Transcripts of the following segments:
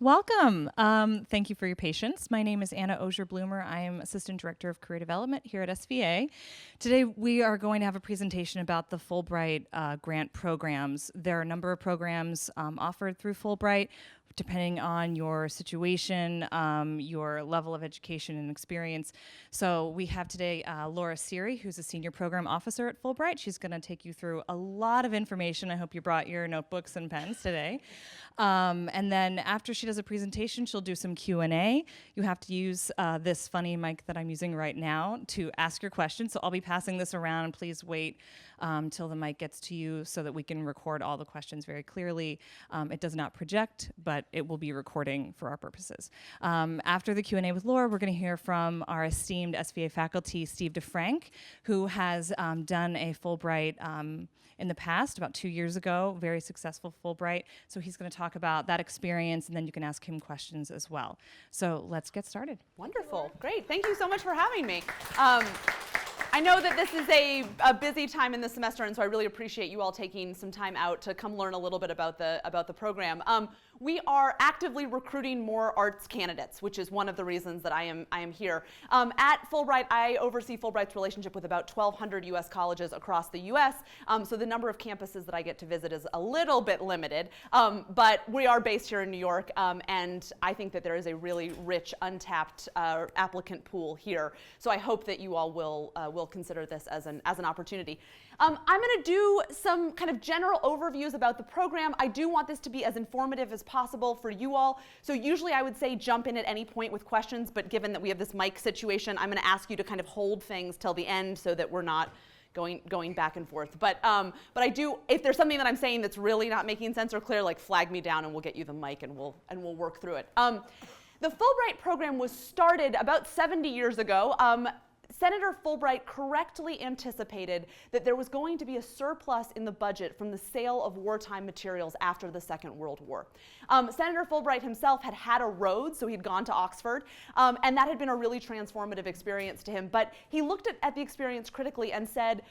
Welcome. Thank you for your patience. My name is Anna Osier-Bloomer. I am Assistant Director of Career Development here at SVA. Today we are going to have a presentation about the Fulbright grant programs. There are a number of programs offered through Fulbright, depending on your situation, your level of education and experience. So we have today Lora Seery, who's a Senior Program Officer at Fulbright. She's going to take you through a lot of information. I hope you brought your notebooks and pens today. And then after she does a presentation, she'll do some Q&A. You have to use this funny mic that I'm using right now to ask your questions. So I'll be passing this around. Please wait till the mic gets to you so that we can record all the questions very clearly. It does not project, but it will be recording for our purposes. After the Q&A with Laura, we're going to hear from our esteemed SVA faculty, Steve DeFrank, who has done a Fulbright in the past, about 2 years ago, very successful Fulbright. So he's going to talk about that experience, and then you can ask him questions as well. So let's get started. Wonderful. Great. Thank you so much for having me. I know that this is a busy time in the semester, and so I really appreciate you all taking some time out to come learn a little bit about the program. We are actively recruiting more arts candidates, which is one of the reasons that I am here. At Fulbright, I oversee Fulbright's relationship with about 1,200 U.S. colleges across the U.S., so the number of campuses that I get to visit is a little bit limited, but we are based here in New York, and I think that there is a really rich, untapped applicant pool here. So I hope that you all will consider this as an opportunity. I'm going to do some kind of general overviews about the program. I do want this to be as informative as possible for you all. So usually I would say jump in at any point with questions, but given that we have this mic situation, I'm going to ask you to kind of hold things till the end so that we're not going back and forth. But I do, if there's something that I'm saying that's really not making sense or clear, like flag me down and we'll get you the mic and we'll work through it. The Fulbright program was started about 70 years ago. Senator Fulbright correctly anticipated that there was going to be a surplus in the budget from the sale of wartime materials after the Second World War. Senator Fulbright himself had had a Rhodes, so he'd gone to Oxford, and that had been a really transformative experience to him. But he looked at the experience critically and said,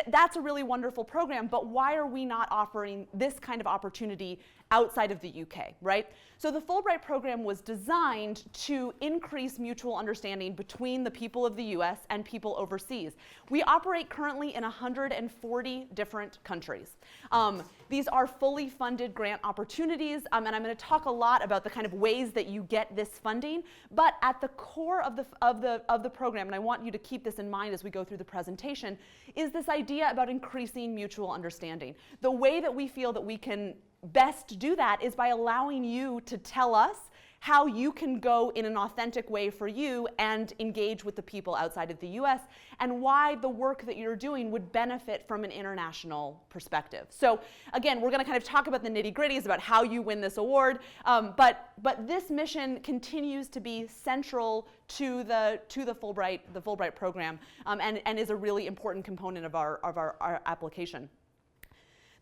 that's a really wonderful program, but why are we not offering this kind of opportunity outside of the UK, right? So the Fulbright program was designed to increase mutual understanding between the people of the US and people overseas. We operate currently in 140 different countries. These are fully funded grant opportunities, and I'm going to talk a lot about the kind of ways that you get this funding, but at the core of the program, and I want you to keep this in mind as we go through the presentation, is this idea about increasing mutual understanding. The way that we feel that we can best do that is by allowing you to tell us how you can go in an authentic way for you and engage with the people outside of the US, and why the work that you're doing would benefit from an international perspective. So again, we're going to kind of talk about the nitty-gritties about how you win this award, but this mission continues to be central to the Fulbright program, and is a really important component of our application.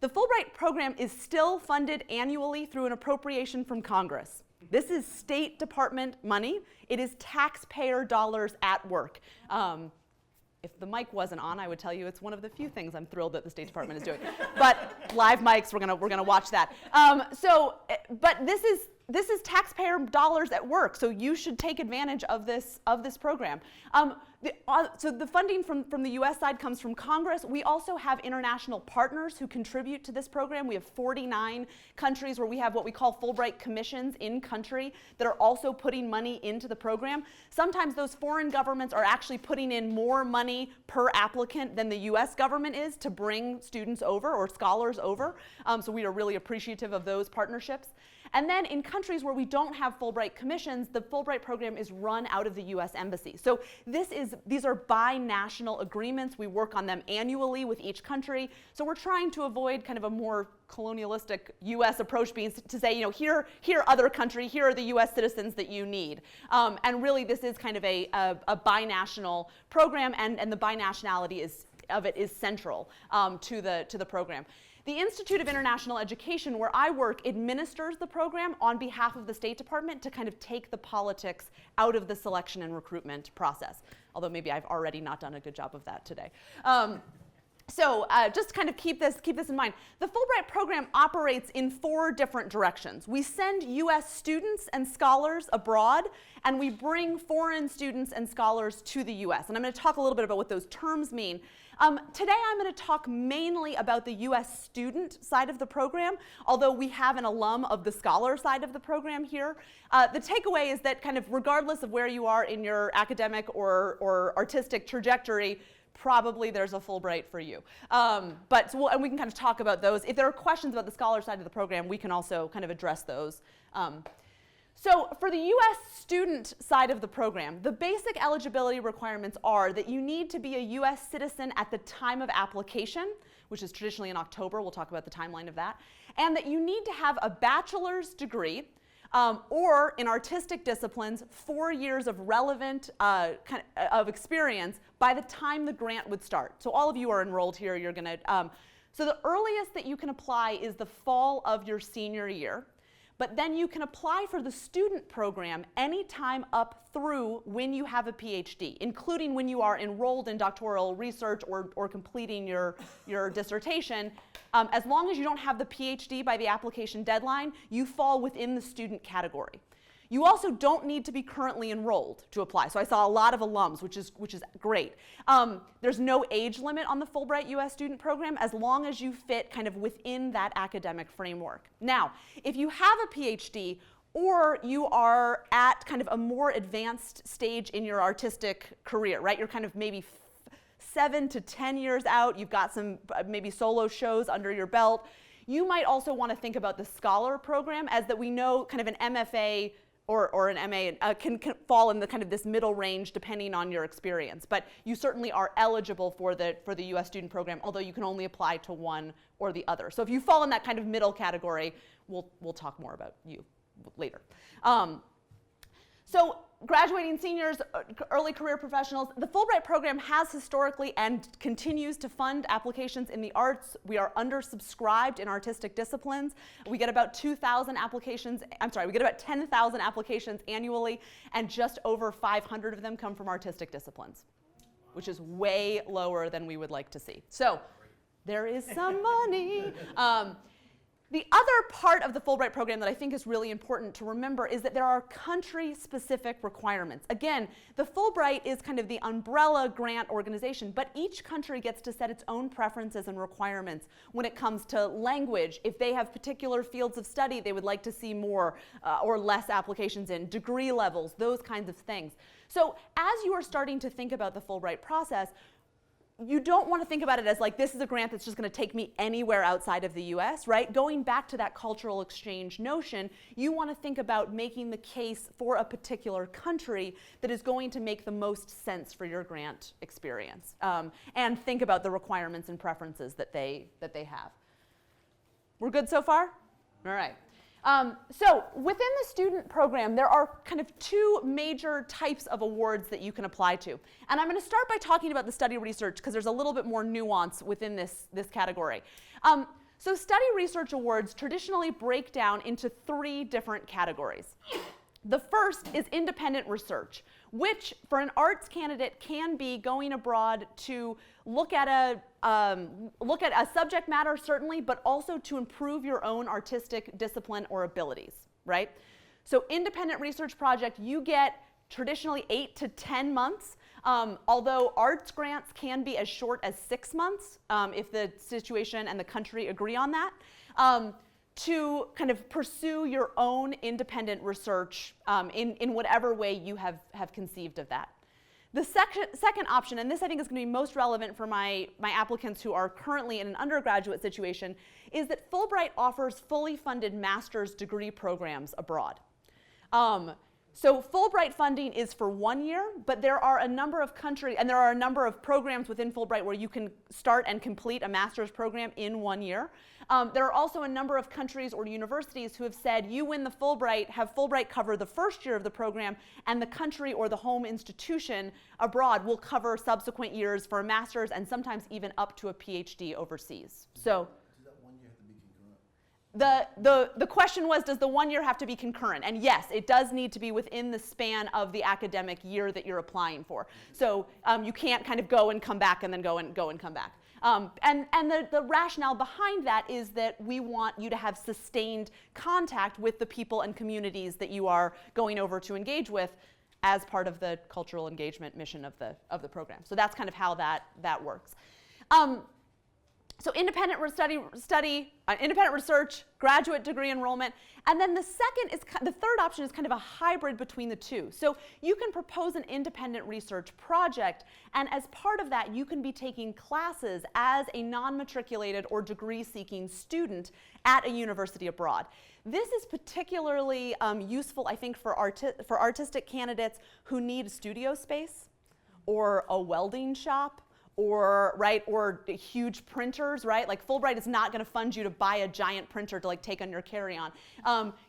The Fulbright program is still funded annually through an appropriation from Congress. This is State Department money. It is taxpayer dollars at work. If the mic wasn't on, I would tell you it's one of the few things I'm thrilled that the State Department is doing. But live mics, we're gonna watch that. But this is taxpayer dollars at work, so you should take advantage of this program. So the funding from the U.S. side comes from Congress. We also have international partners who contribute to this program. We have 49 countries where we have what we call Fulbright commissions in country that are also putting money into the program. Sometimes those foreign governments are actually putting in more money per applicant than the U.S. government is to bring students over or scholars over. So we are really appreciative of those partnerships. And then in countries where we don't have Fulbright commissions, the Fulbright program is run out of the U.S. Embassy. So these are binational agreements. We work on them annually with each country. So we're trying to avoid kind of a more colonialistic U.S. approach being to say, you know, here other country, here are the U.S. citizens that you need. And really this is kind of a binational program, and the binationality of it is central to the program. The Institute of International Education, where I work, administers the program on behalf of the State Department to kind of take the politics out of the selection and recruitment process. Although maybe I've already not done a good job of that today. So just kind of keep this in mind. The Fulbright program operates in 4 different directions. We send U.S. students and scholars abroad, and we bring foreign students and scholars to the U.S. And I'm going to talk a little bit about what those terms mean. Today I'm going to talk mainly about the U.S. student side of the program, although we have an alum of the scholar side of the program here. The takeaway is that kind of regardless of where you are in your academic or artistic trajectory, probably there's a Fulbright for you. And we can kind of talk about those. If there are questions about the scholar side of the program, we can also kind of address those. So for the U.S. student side of the program, the basic eligibility requirements are that you need to be a U.S. citizen at the time of application, which is traditionally in October. We'll talk about the timeline of that. And that you need to have a bachelor's degree or in artistic disciplines, 4 years of relevant of experience by the time the grant would start. So all of you are enrolled here. You're going to. So the earliest that you can apply is the fall of your senior year. But then you can apply for the student program anytime up through when you have a PhD, including when you are enrolled in doctoral research or completing your dissertation. As long as you don't have the PhD by the application deadline, you fall within the student category. You also don't need to be currently enrolled to apply. So I saw a lot of alums, which is great. There's no age limit on the Fulbright U.S. student program as long as you fit kind of within that academic framework. Now, if you have a PhD or you are at kind of a more advanced stage in your artistic career, right? You're kind of maybe 7 to 10 years out. You've got some maybe solo shows under your belt. You might also want to think about the scholar program, as that we know kind of an MFA or an MA can fall in the kind of this middle range depending on your experience. But you certainly are eligible for the U.S. student program, although you can only apply to one or the other. So if you fall in that kind of middle category, we'll talk more about you later. So graduating seniors, early career professionals, the Fulbright program has historically and continues to fund applications in the arts. We are undersubscribed in artistic disciplines. We get about 2,000 applications, we get about 10,000 applications annually, and just over 500 of them come from artistic disciplines, which is way lower than we would like to see. So there is some money. The other part of the Fulbright program that I think is really important to remember is that there are country-specific requirements. Again, the Fulbright is kind of the umbrella grant organization, but each country gets to set its own preferences and requirements when it comes to language. If they have particular fields of study they would like to see more or less applications in, degree levels, those kinds of things. So as you are starting to think about the Fulbright process, you don't want to think about it as like, this is a grant that's just going to take me anywhere outside of the US, right? Going back to that cultural exchange notion, you want to think about making the case for a particular country that is going to make the most sense for your grant experience, and think about the requirements and preferences that they have. We're good so far? All right. So within the student program, there are kind of 2 major types of awards that you can apply to. And I'm going to start by talking about the study research because there's a little bit more nuance within this category. So study research awards traditionally break down into 3 different categories. The first is independent research, which for an arts candidate can be going abroad to look at a subject matter, certainly, but also to improve your own artistic discipline or abilities, right? So independent research project, you get traditionally 8 to 10 months, although arts grants can be as short as 6 months if the situation and the country agree on that. To kind of pursue your own independent research in whatever way you have conceived of that. The second option, and this I think is going to be most relevant for my applicants who are currently in an undergraduate situation, is that Fulbright offers fully funded master's degree programs abroad. So Fulbright funding is for 1 year, but there are a number of countries, and there are a number of programs within Fulbright where you can start and complete a master's program in 1 year. There are also a number of countries or universities who have said, you win the Fulbright, have Fulbright cover the first year of the program, and the country or the home institution abroad will cover subsequent years for a master's and sometimes even up to a PhD overseas. So. The question was, does the 1 year have to be concurrent? And yes, it does need to be within the span of the academic year that you're applying for. So you can't kind of go and come back and then go and come back. And the rationale behind that is that we want you to have sustained contact with the people and communities that you are going over to engage with as part of the cultural engagement mission of the program. So that's kind of how that works. So independent research, graduate degree enrollment, and then the third option is kind of a hybrid between the two. So you can propose an independent research project, and as part of that, you can be taking classes as a non-matriculated or degree-seeking student at a university abroad. This is particularly useful, I think, for artistic candidates who need studio space or a welding shop, or huge printers, right? Like Fulbright is not going to fund you to buy a giant printer to like take on your carry-on.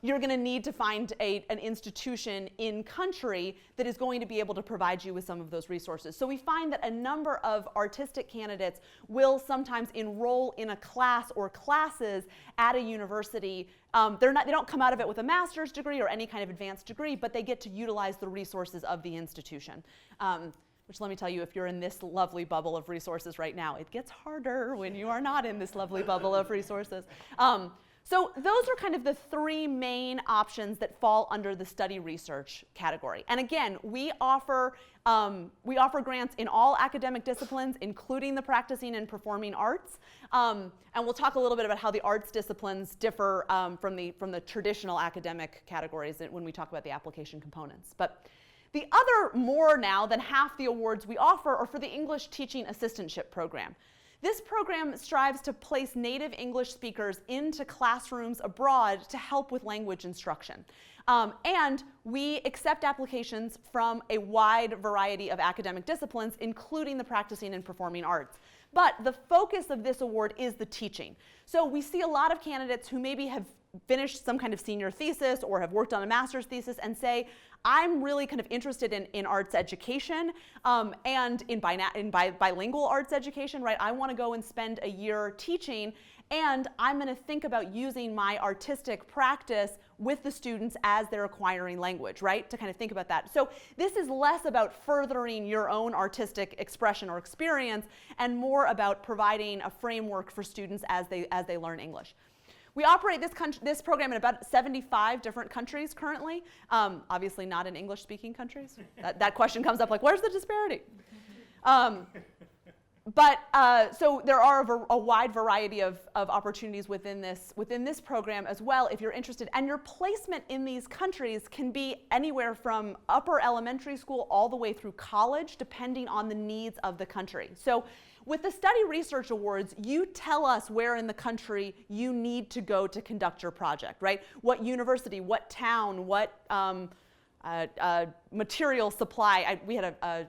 You're going to need to find an institution in country that is going to be able to provide you with some of those resources. So we find that a number of artistic candidates will sometimes enroll in a class or classes at a university. They don't come out of it with a master's degree or any kind of advanced degree, but they get to utilize the resources of the institution. Which, let me tell you, if you're in this lovely bubble of resources right now, it gets harder when you are not in this lovely bubble of resources. So those are kind of the three main options that fall under the study research category. And again, we offer grants in all academic disciplines, including the practicing and performing arts. And we'll talk a little bit about how the arts disciplines differ from the traditional academic categories when we talk about the application components. But the other more now than half the awards we offer are for the English Teaching Assistantship Program. This program strives to place native English speakers into classrooms abroad to help with language instruction. And we accept applications from a wide variety of academic disciplines, including the practicing and performing arts. But the focus of this award is the teaching. So we see a lot of candidates who maybe have finished some kind of senior thesis or have worked on a master's thesis and say, I'm really kind of interested in arts education and in bilingual arts education, right? I want to go and spend a year teaching, and I'm going to think about using my artistic practice with the students as they're acquiring language, right? To kind of think about that. So this is less about furthering your own artistic expression or experience and more about providing a framework for students as they learn English. We operate this program in about 75 different countries currently, obviously not in English-speaking countries. That question comes up like, where's the disparity? So there are a wide variety of opportunities within this program as well if you're interested. And your placement in these countries can be anywhere from upper elementary school all the way through college, depending on the needs of the country. So with the Study Research Awards, you tell us where in the country you need to go to conduct your project, right? What university, what town, what material supply. We had a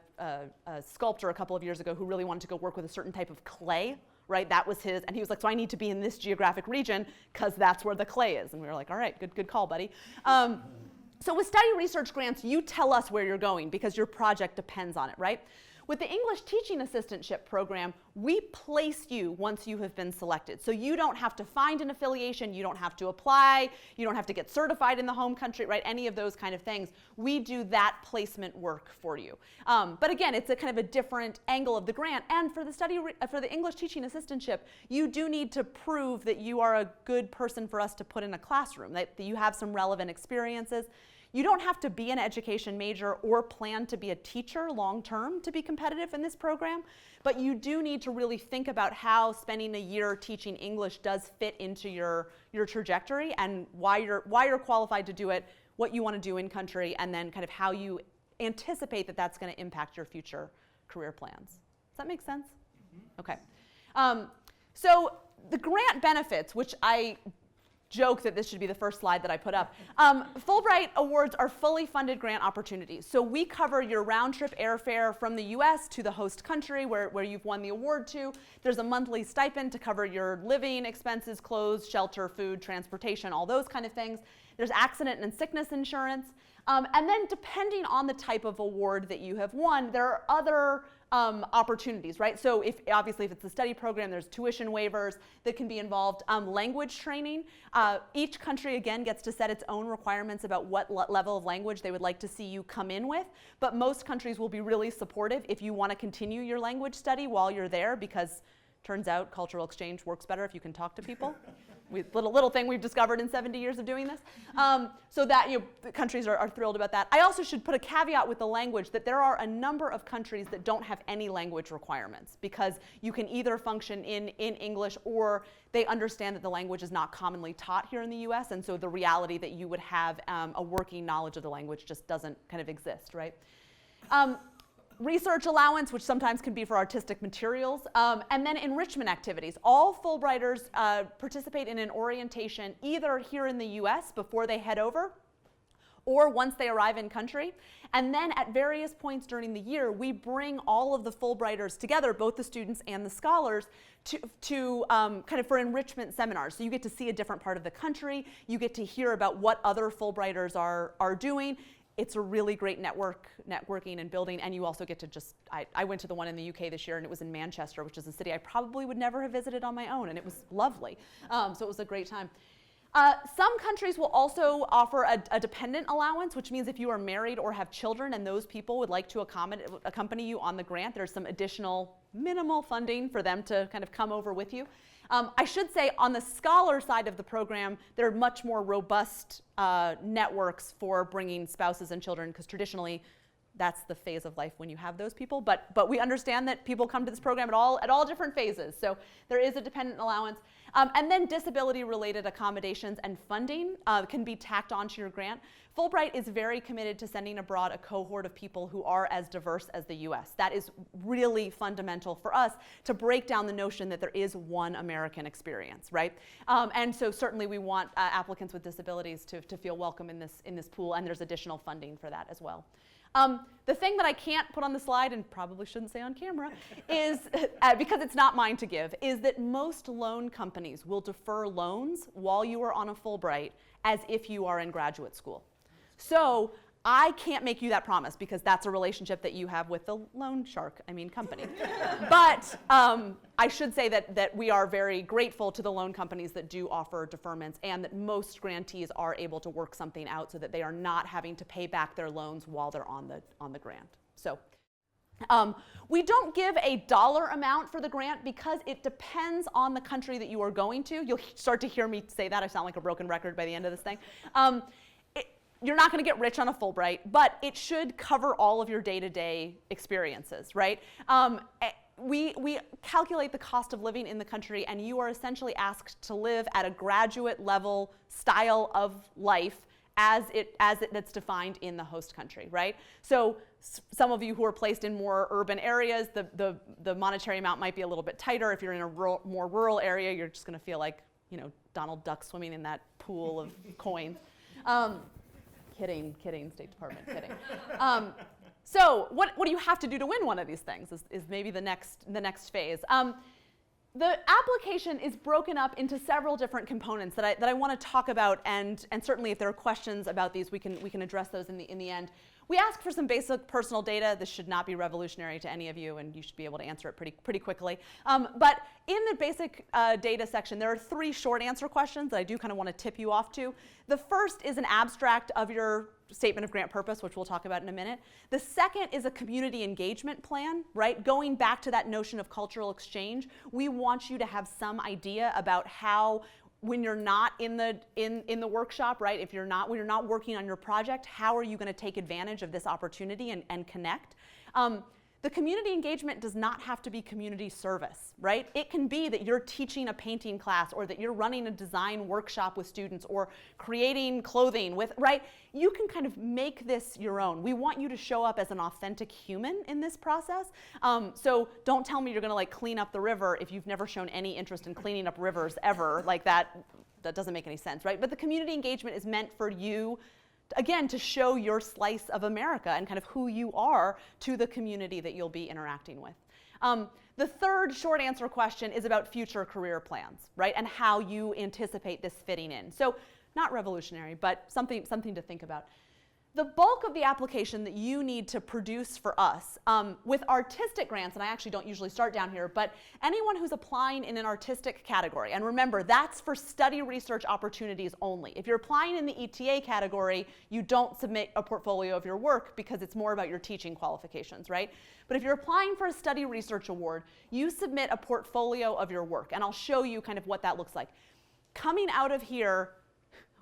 sculptor a couple of years ago who really wanted to go work with a certain type of clay, right? That was his, and he was like, so I need to be in this geographic region because that's where the clay is. And we were like, all right, good call, buddy. So with study research grants, you tell us where you're going because your project depends on it, right? With the English Teaching Assistantship Program, we place you once you have been selected. So you don't have to find an affiliation, you don't have to apply, you don't have to get certified in the home country, right? Any of those kind of things. We do that placement work for you. But again, it's a kind of a different angle of the grant. And for the English Teaching Assistantship, you do need to prove that you are a good person for us to put in a classroom, that you have some relevant experiences. You don't have to be an education major or plan to be a teacher long-term to be competitive in this program, but you do need to really think about how spending a year teaching English does fit into your trajectory and why you're qualified to do it, what you want to do in country, and then kind of how you anticipate that that's going to impact your future career plans. Does that make sense? Mm-hmm. Okay. So the grant benefits, which I joke that this should be the first slide that I put up. Fulbright Awards are fully funded grant opportunities. So we cover your round-trip airfare from the U.S. to the host country where you've won the award to. There's a monthly stipend to cover your living expenses, clothes, shelter, food, transportation, all those kind of things. There's accident and sickness insurance. And then depending on the type of award that you have won, there are other opportunities, right? So obviously if it's a study program, there's tuition waivers that can be involved. Language training. Each country, again, gets to set its own requirements about what level of language they would like to see you come in with. But most countries will be really supportive if you want to continue your language study while you're there because Turns out cultural exchange works better if you can talk to people. Little thing we've discovered in 70 years of doing this. So that the countries are thrilled about that. I also should put a caveat with the language that there are a number of countries that don't have any language requirements, because you can either function in English, or they understand that the language is not commonly taught here in the US, and so the reality that you would have a working knowledge of the language just doesn't kind of exist, right? Research allowance, which sometimes can be for artistic materials, and then enrichment activities. All Fulbrighters participate in an orientation either here in the US before they head over, or once they arrive in country. And then at various points during the year, we bring all of the Fulbrighters together, both the students and the scholars, to kind of for enrichment seminars. So you get to see a different part of the country, you get to hear about what other Fulbrighters are doing. It's a really great networking and building, and you also get to just, I went to the one in the UK this year, and it was in Manchester, which is a city I probably would never have visited on my own, and it was lovely. So it was a great time. Some countries will also offer a dependent allowance, which means if you are married or have children and those people would like to accompany you on the grant, there's some additional minimal funding for them to kind of come over with you. I should say on the scholar side of the program, there are much more robust networks for bringing spouses and children, because traditionally that's the phase of life when you have those people. But we understand that people come to this program at all different phases. So there is a dependent allowance. And then disability-related accommodations and funding can be tacked onto your grant. Fulbright is very committed to sending abroad a cohort of people who are as diverse as the US. That is really fundamental for us to break down the notion that there is one American experience, right? And so certainly we want applicants with disabilities to feel welcome in this pool, and there's additional funding for that as well. The thing that I can't put on the slide, and probably shouldn't say on camera, is, because it's not mine to give, is that most loan companies will defer loans while you are on a Fulbright as if you are in graduate school. So I can't make you that promise, because that's a relationship that you have with the loan shark, company. But I should say that we are very grateful to the loan companies that do offer deferments, and that most grantees are able to work something out so that they are not having to pay back their loans while they're on the grant. So we don't give a dollar amount for the grant because it depends on the country that you are going to. You'll start to hear me say that. I sound like a broken record by the end of this thing. You're not going to get rich on a Fulbright, but it should cover all of your day-to-day experiences, right? We calculate the cost of living in the country, and you are essentially asked to live at a graduate level style of life as it's defined in the host country, right? So some of you who are placed in more urban areas, the monetary amount might be a little bit tighter. If you're in a more rural area, you're just going to feel like, Donald Duck swimming in that pool of coins. Kidding, State Department, kidding. So what do you have to do to win one of these things is maybe the next phase. The application is broken up into several different components that I want to talk about, and certainly if there are questions about these, we can address those in the end. We ask for some basic personal data. This should not be revolutionary to any of you, and you should be able to answer it pretty quickly. But in the basic data section, there are 3 short answer questions that I do kind of want to tip you off to. The first is an abstract of your statement of grant purpose, which we'll talk about in a minute. The second is a community engagement plan, right? Going back to that notion of cultural exchange, we want you to have some idea about how, when you're not in the workshop, right? When you're not working on your project, how are you going to take advantage of this opportunity and connect? The community engagement does not have to be community service, right? It can be that you're teaching a painting class, or that you're running a design workshop with students, or creating clothing with, right? You can kind of make this your own. We want you to show up as an authentic human in this process. So don't tell me you're going to clean up the river if you've never shown any interest in cleaning up rivers ever. That doesn't make any sense, right? But the community engagement is meant for you, again, to show your slice of America and kind of who you are to the community that you'll be interacting with. The third short answer question is about future career plans, right? And how you anticipate this fitting in. So not revolutionary, but something to think about. The bulk of the application that you need to produce for us, with artistic grants, and I actually don't usually start down here, but anyone who's applying in an artistic category, and remember, that's for study research opportunities only. If you're applying in the ETA category, you don't submit a portfolio of your work because it's more about your teaching qualifications, right? But if you're applying for a study research award, you submit a portfolio of your work, and I'll show you kind of what that looks like. Coming out of here,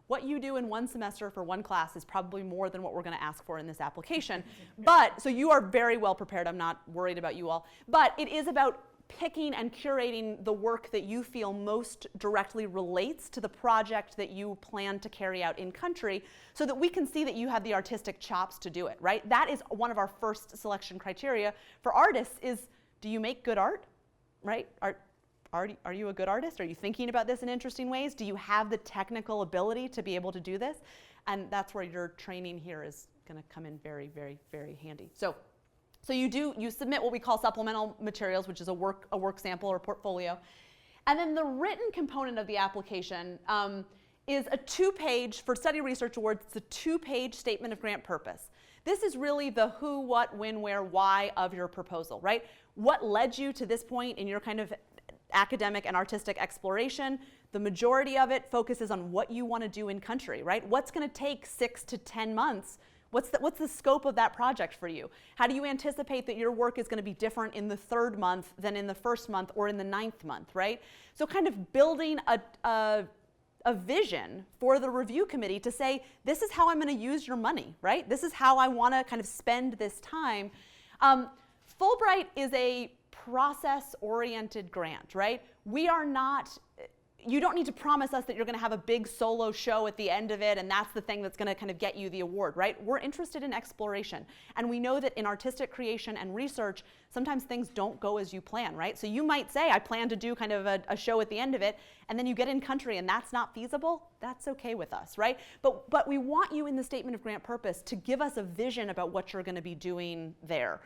what you do in one semester for one class is probably more than what we're going to ask for in this application. But, so you are very well prepared. I'm not worried about you all. But it is about picking and curating the work that you feel most directly relates to the project that you plan to carry out in country so that we can see that you have the artistic chops to do it, right? That is one of our first selection criteria for artists is, do you make good art, right? Are you a good artist? Are you thinking about this in interesting ways? Do you have the technical ability to be able to do this? And that's where your training here is going to come in very, very, very handy. So you submit what we call supplemental materials, which is a work sample or portfolio. And then the written component of the application is a 2-page, for study research awards, it's a 2-page statement of grant purpose. This is really the who, what, when, where, why of your proposal, right? What led you to this point in your kind of academic and artistic exploration? The majority of it focuses on what you want to do in country, right? What's going to take 6 to 10 months? What's the scope of that project for you? How do you anticipate that your work is going to be different in the 3rd month than in the 1st month or in the 9th month, right? So kind of building a vision for the review committee to say, this is how I'm going to use your money, right? This is how I want to kind of spend this time. Fulbright is a process-oriented grant, right? You don't need to promise us that you're going to have a big solo show at the end of it and that's the thing that's going to kind of get you the award, right? We're interested in exploration. And we know that in artistic creation and research, sometimes things don't go as you plan, right? So you might say, I plan to do kind of a show at the end of it, and then you get in country and that's not feasible. That's okay with us, right? But we want you in the statement of grant purpose to give us a vision about what you're going to be doing there.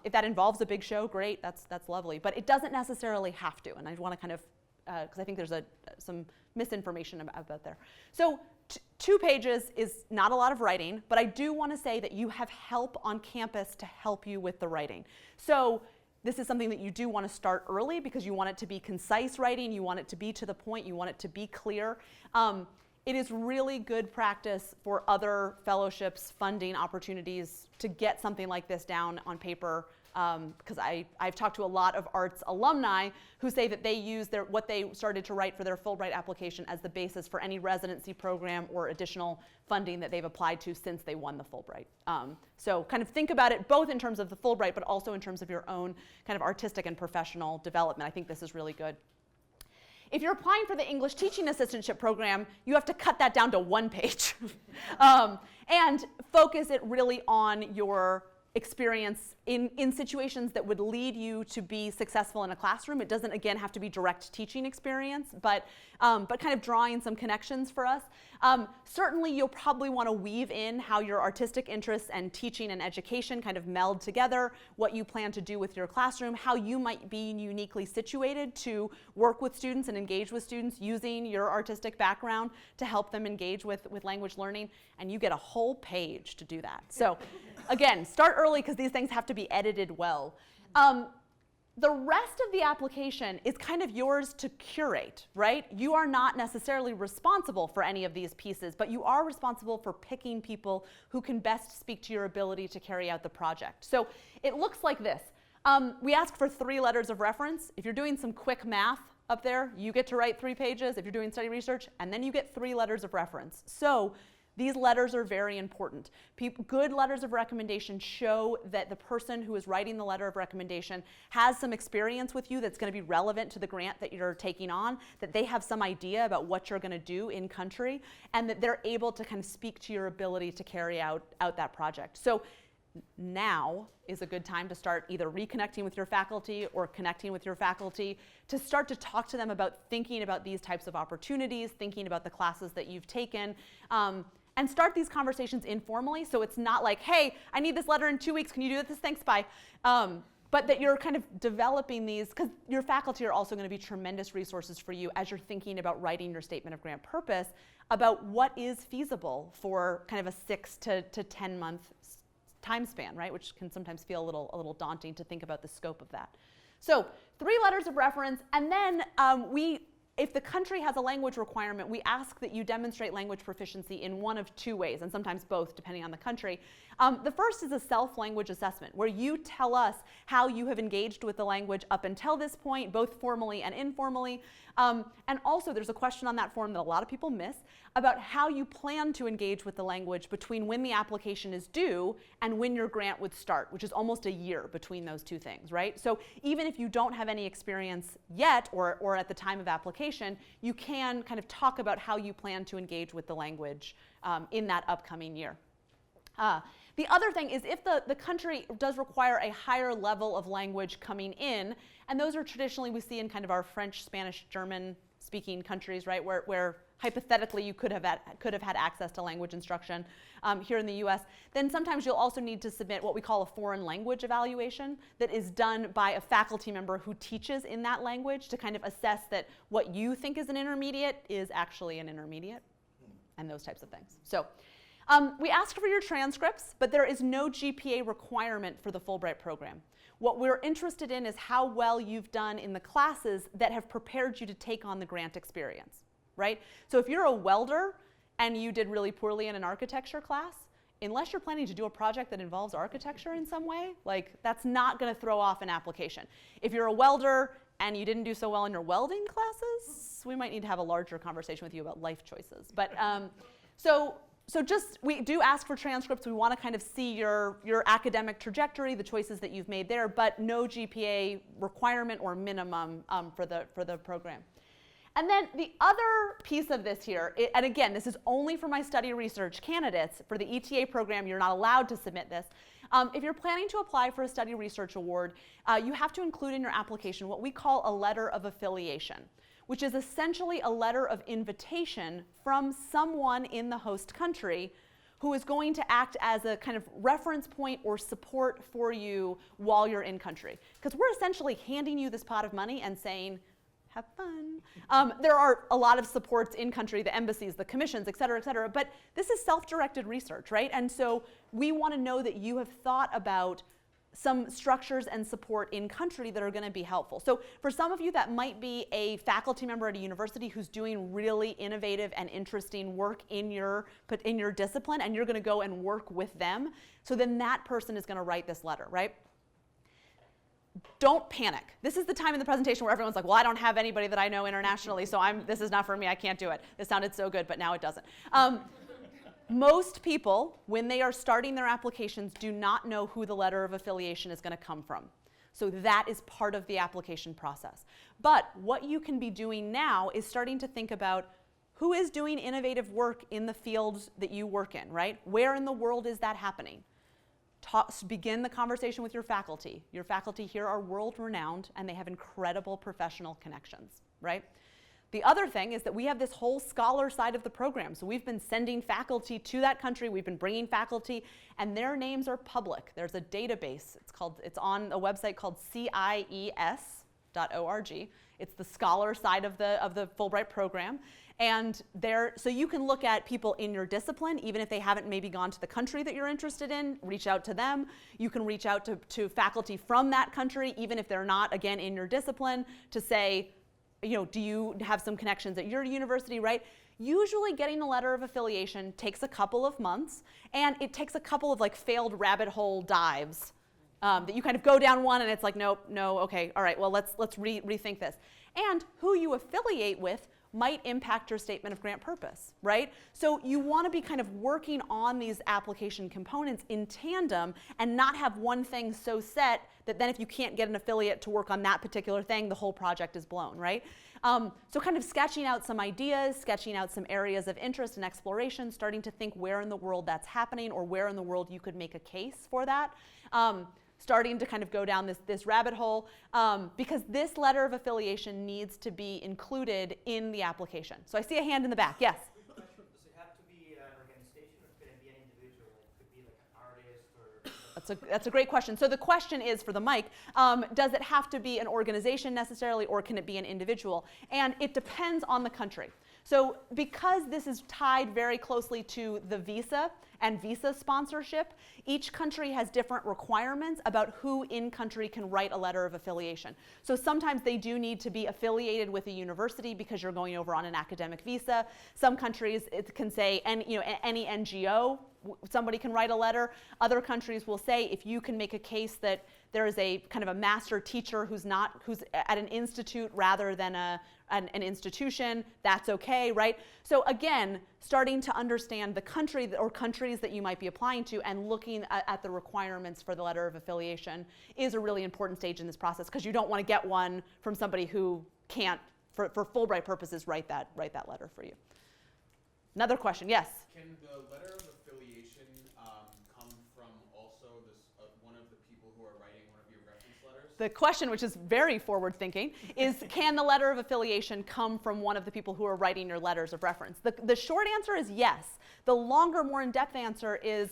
If that involves a big show, great, that's lovely. But it doesn't necessarily have to, and I want to kind of because I think there's some misinformation about there. So 2 pages is not a lot of writing, but I do want to say that you have help on campus to help you with the writing. So this is something that you do want to start early because you want it to be concise writing, you want it to be to the point, you want it to be clear. It is really good practice for other fellowships, funding opportunities to get something like this down on paper. Because I've talked to a lot of arts alumni who say that they use what they started to write for their Fulbright application as the basis for any residency program or additional funding that they've applied to since they won the Fulbright. So kind of think about it both in terms of the Fulbright, but also in terms of your own kind of artistic and professional development. I think this is really good. If you're applying for the English teaching assistantship program, you have to cut that down to 1 page and focus it really on your experience in situations that would lead you to be successful in a classroom. It doesn't, again, have to be direct teaching experience, but kind of drawing some connections for us. Certainly, you'll probably want to weave in how your artistic interests and teaching and education kind of meld together, what you plan to do with your classroom, how you might be uniquely situated to work with students and engage with students using your artistic background to help them engage with language learning, and you get a whole page to do that. So again, start early because these things have to be edited well. The rest of the application is kind of yours to curate, right? You are not necessarily responsible for any of these pieces, but you are responsible for picking people who can best speak to your ability to carry out the project. So it looks like this. We ask for 3 letters of reference. If you're doing some quick math up there, you get to write 3 pages if you're doing study research, and then you get 3 letters of reference. So these letters are very important. Good letters of recommendation show that the person who is writing the letter of recommendation has some experience with you that's going to be relevant to the grant that you're taking on, that they have some idea about what you're going to do in country, and that they're able to kind of speak to your ability to carry out that project. So now is a good time to start either reconnecting with your faculty or connecting with your faculty to start to talk to them about thinking about these types of opportunities, thinking about the classes that you've taken, and start these conversations informally, so it's not like, hey, I need this letter in 2 weeks, can you do this? Thanks, bye. but that you're kind of developing these, because your faculty are also going to be tremendous resources for you as you're thinking about writing your statement of grant purpose about what is feasible for kind of a 6 to 10 month time span, right? Which can sometimes feel a little daunting to think about the scope of that. So 3 letters of reference, and then if the country has a language requirement, we ask that you demonstrate language proficiency in one of 2 ways, and sometimes both, depending on the country. The first is a self-language assessment, where you tell us how you have engaged with the language up until this point, both formally and informally. And also, there's a question on that form that a lot of people miss about how you plan to engage with the language between when the application is due and when your grant would start, which is almost a year between those 2 things, right? So even if you don't have any experience yet or at the time of application, you can kind of talk about how you plan to engage with the language in that upcoming year. The other thing is if the country does require a higher level of language coming in, and those are traditionally we see in kind of our French, Spanish, German speaking countries, right, where hypothetically you could have had access to language instruction here in the US, then sometimes you'll also need to submit what we call a foreign language evaluation that is done by a faculty member who teaches in that language to kind of assess that what you think is an intermediate is actually an intermediate and those types of things. So we ask for your transcripts, but there is no GPA requirement for the Fulbright program. What we're interested in is how well you've done in the classes that have prepared you to take on the grant experience, right? So if you're a welder and you did really poorly in an architecture class, unless you're planning to do a project that involves architecture in some way, like that's not going to throw off an application. If you're a welder and you didn't do so well in your welding classes, we might need to have a larger conversation with you about life choices. But So just, we do ask for transcripts. We want to kind of see your academic trajectory, the choices that you've made there, but no GPA requirement or minimum for the program. And then the other piece of this here, and again, this is only for my study research candidates. For the ETA program, you're not allowed to submit this. If you're planning to apply for a study research award, you have to include in your application what we call a letter of affiliation, which is essentially a letter of invitation from someone in the host country who is going to act as a kind of reference point or support for you while you're in country. Because we're essentially handing you this pot of money and saying, have fun. There are a lot of supports in country, the embassies, the commissions, et cetera, but this is self-directed research, right? And so we want to know that you have thought about some structures and support in country that are going to be helpful. So for some of you, that might be a faculty member at a university who's doing really innovative and interesting work in your discipline, and you're going to go and work with them. So then that person is going to write this letter, right? Don't panic. This is the time in the presentation where everyone's like, well, I don't have anybody that I know internationally, so this is not for me, I can't do it. This sounded so good, but now it doesn't. Most people, when they are starting their applications, do not know who the letter of affiliation is going to come from. So that is part of the application process. But what you can be doing now is starting to think about who is doing innovative work in the fields that you work in, right? Where in the world is that happening? Begin the conversation with your faculty. Your faculty here are world-renowned, and they have incredible professional connections, right? The other thing is that we have this whole scholar side of the program. So we've been sending faculty to that country. We've been bringing faculty, and their names are public. There's a database. It's on a website called CIES.org. It's the scholar side of the Fulbright program. And so you can look at people in your discipline, even if they haven't maybe gone to the country that you're interested in, reach out to them. You can reach out to faculty from that country, even if they're not, again, in your discipline, to say, do you have some connections at your university, right? Usually getting a letter of affiliation takes a couple of months, and it takes a couple of failed rabbit hole dives that you kind of go down one and it's like, nope, no, okay, all right, well, let's rethink this. And who you affiliate with might impact your statement of grant purpose, right? So you want to be kind of working on these application components in tandem and not have one thing so set that then if you can't get an affiliate to work on that particular thing, the whole project is blown, right? So kind of sketching out some ideas, sketching out some areas of interest and exploration, starting to think where in the world that's happening or where in the world you could make a case for that. Starting to kind of go down this rabbit hole, because this letter of affiliation needs to be included in the application. So I see a hand in the back. Yes? Does it have to be an organization, or could it be an individual? It could be like an artist or That's a great question. So the question is for the mic, does it have to be an organization necessarily, or can it be an individual? And it depends on the country. So because this is tied very closely to the visa and visa sponsorship, each country has different requirements about who in country can write a letter of affiliation. So sometimes they do need to be affiliated with a university because you're going over on an academic visa. Some countries it can say any NGO, somebody can write a letter. Other countries will say if you can make a case that there is a kind of a master teacher who's at an institute rather than an institution, that's okay, right? So again, starting to understand the country or countries that you might be applying to and looking at the requirements for the letter of affiliation is a really important stage in this process, because you don't want to get one from somebody who can't, for Fulbright purposes, write that letter for you. Another question, yes? Can the letter of affiliation come from also one of the people who are writing one of your reference letters? The question, which is very forward-thinking, is can the letter of affiliation come from one of the people who are writing your letters of reference? The short answer is yes. The longer, more in-depth answer is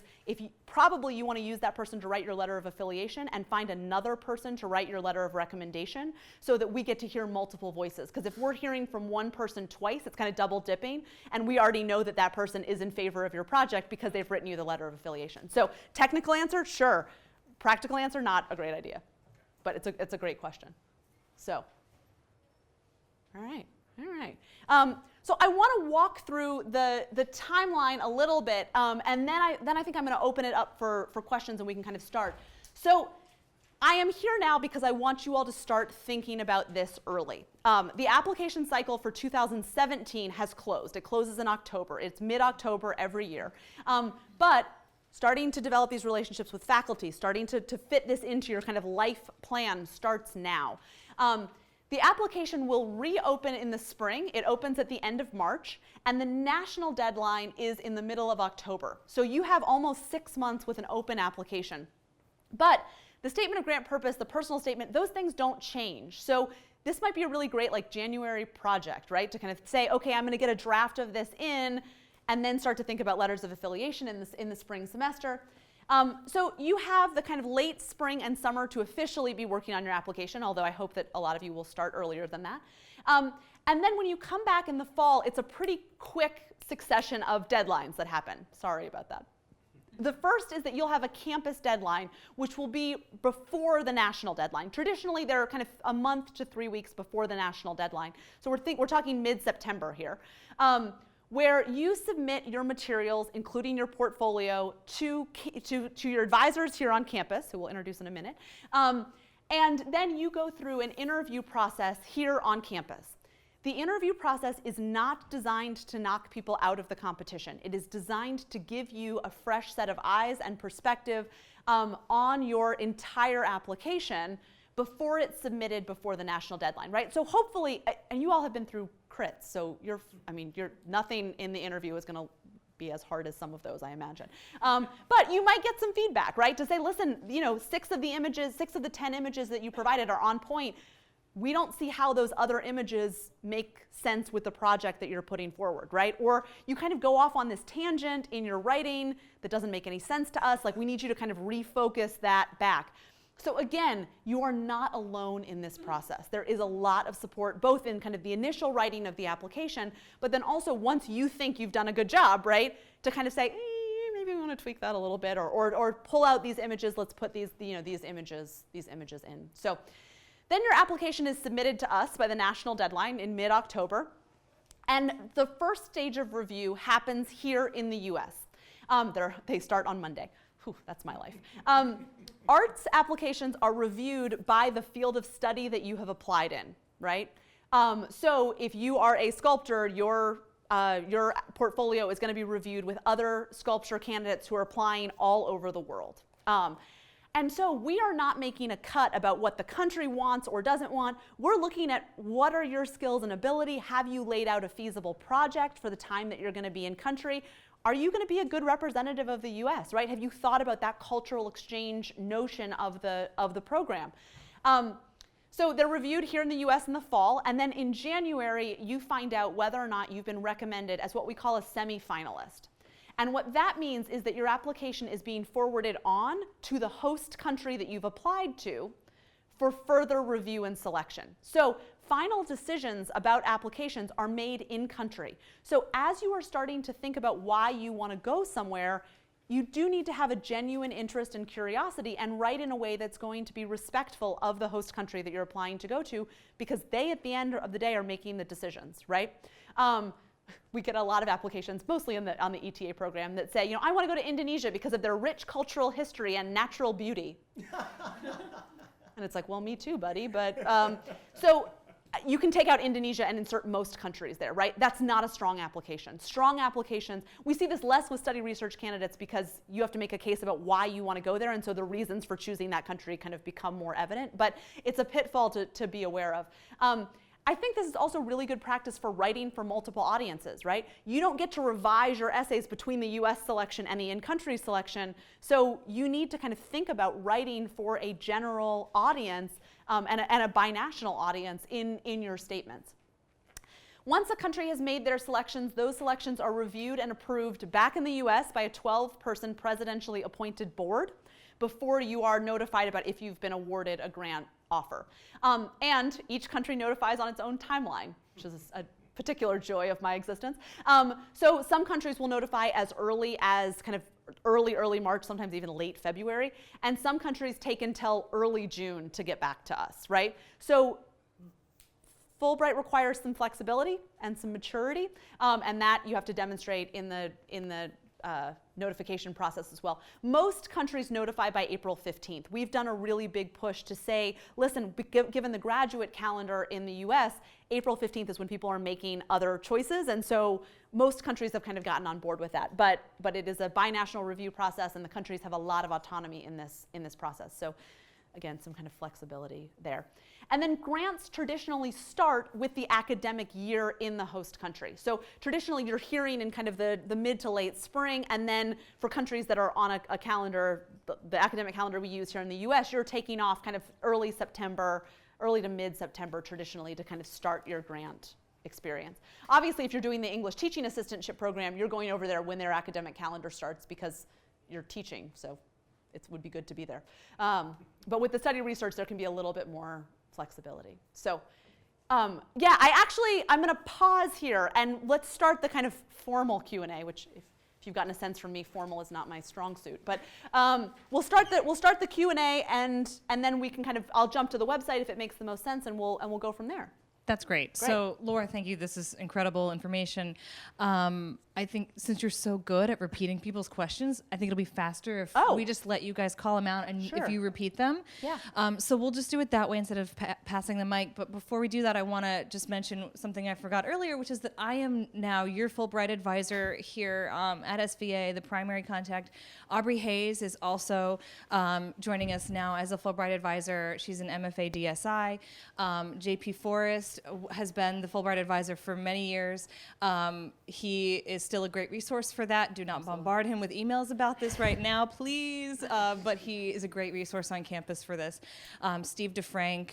probably you want to use that person to write your letter of affiliation and find another person to write your letter of recommendation so that we get to hear multiple voices. Because if we're hearing from one person twice, it's kind of double dipping, and we already know that that person is in favor of your project because they've written you the letter of affiliation. So technical answer, sure. Practical answer, not a great idea. But it's a great question. So, all right. So I want to walk through the timeline a little bit, and then I think I'm going to open it up for questions, and we can kind of start. So I am here now because I want you all to start thinking about this early. The application cycle for 2017 has closed. It closes in October. It's mid-October every year. But starting to develop these relationships with faculty, starting to fit this into your kind of life plan starts now. The application will reopen in the spring. It opens at the end of March, and the national deadline is in the middle of October. So you have almost 6 months with an open application. But the statement of grant purpose, the personal statement, those things don't change. So this might be a really great January project, right? To kind of say, okay, I'm going to get a draft of this in, and then start to think about letters of affiliation in the spring semester. So you have the kind of late spring and summer to officially be working on your application, although I hope that a lot of you will start earlier than that. And then when you come back in the fall, it's a pretty quick succession of deadlines that happen. Sorry about that. The first is that you'll have a campus deadline, which will be before the national deadline. Traditionally, they're kind of a month to 3 weeks before the national deadline. So we're talking mid-September here. Where you submit your materials, including your portfolio, to your advisors here on campus, who we'll introduce in a minute, and then you go through an interview process here on campus. The interview process is not designed to knock people out of the competition. It is designed to give you a fresh set of eyes and perspective on your entire application before it's submitted before the national deadline, right? So hopefully, and you all have been through crits, so nothing in the interview is going to be as hard as some of those, I imagine. But you might get some feedback, right? To say, listen, 6 of the 10 images that you provided are on point. We don't see how those other images make sense with the project that you're putting forward, right? Or you kind of go off on this tangent in your writing that doesn't make any sense to us. We need you to kind of refocus that back. So again, you are not alone in this process. There is a lot of support, both in kind of the initial writing of the application, but then also once you think you've done a good job, right, to kind of say, maybe we want to tweak that a little bit, or pull out these images. Let's put these images in. So then your application is submitted to us by the national deadline in mid-October, and the first stage of review happens here in the U.S. They start on Monday. Whew, that's my life. Arts applications are reviewed by the field of study that you have applied in, right? So if you are a sculptor, your portfolio is going to be reviewed with other sculpture candidates who are applying all over the world. And so we are not making a cut about what the country wants or doesn't want. We're looking at what are your skills and ability. Have you laid out a feasible project for the time that you're going to be in country? Are you going to be a good representative of the U.S., right? Have you thought about that cultural exchange notion of the program? So they're reviewed here in the U.S. in the fall, and then in January, you find out whether or not you've been recommended as what we call a semi-finalist. And what that means is that your application is being forwarded on to the host country that you've applied to for further review and selection. So final decisions about applications are made in country. So as you are starting to think about why you want to go somewhere, you do need to have a genuine interest and curiosity and write in a way that's going to be respectful of the host country that you're applying to go to, because they, at the end of the day, are making the decisions, right? We get a lot of applications, mostly on the ETA program, that say, I want to go to Indonesia because of their rich cultural history and natural beauty. And it's like, well, me too, buddy. But so you can take out Indonesia and insert most countries there, right? That's not a strong application. Strong applications, we see this less with study research candidates because you have to make a case about why you want to go there, and so the reasons for choosing that country kind of become more evident. But it's a pitfall to be aware of. I think this is also really good practice for writing for multiple audiences, right? You don't get to revise your essays between the US selection and the in-country selection, so you need to kind of think about writing for a general audience and a binational audience in your statements. Once a country has made their selections, those selections are reviewed and approved back in the US by a 12-person presidentially appointed board before you are notified about if you've been awarded a grant offer. And each country notifies on its own timeline, which is a particular joy of my existence. So some countries will notify as early as kind of early March, sometimes even late February, and some countries take until early June to get back to us, right? So Fulbright requires some flexibility and some maturity, and that you have to demonstrate in the notification process as well. Most countries notify by April 15th. We've done a really big push to say, listen, given the graduate calendar in the US, April 15th is when people are making other choices, and so most countries have kind of gotten on board with that. But it is a binational review process, and the countries have a lot of autonomy in this process. So again, some kind of flexibility there. And then grants traditionally start with the academic year in the host country. So traditionally you're hearing in kind of the mid to late spring, and then for countries that are on a calendar, the academic calendar we use here in the US, you're taking off kind of early September, early to mid-September traditionally to kind of start your grant experience. Obviously, if you're doing the English teaching assistantship program, you're going over there when their academic calendar starts because you're teaching, so it would be good to be there. But with the study research, there can be a little bit more flexibility. So yeah, I'm going to pause here and let's start the kind of formal Q&A, which if you've gotten a sense from me, formal is not my strong suit. But we'll start the Q&A and then we can I'll jump to the website if it makes the most sense, and we'll go from there. That's great. So, Laura, thank you. This is incredible information. I think since you're so good at repeating people's questions, I think it'll be faster if we just let you guys call them out and if you repeat them. Yeah. So we'll just do it that way instead of passing the mic. But before we do that, I want to just mention something I forgot earlier, which is that I am now your Fulbright advisor here at SVA, the primary contact. Aubrey Hayes is also joining us now as a Fulbright advisor. She's an MFA DSI. JP Forrest has been the Fulbright advisor for many years. He is still a great resource for that. Do not bombard him with emails about this right now, please. But he is a great resource on campus for this. Steve DeFrank,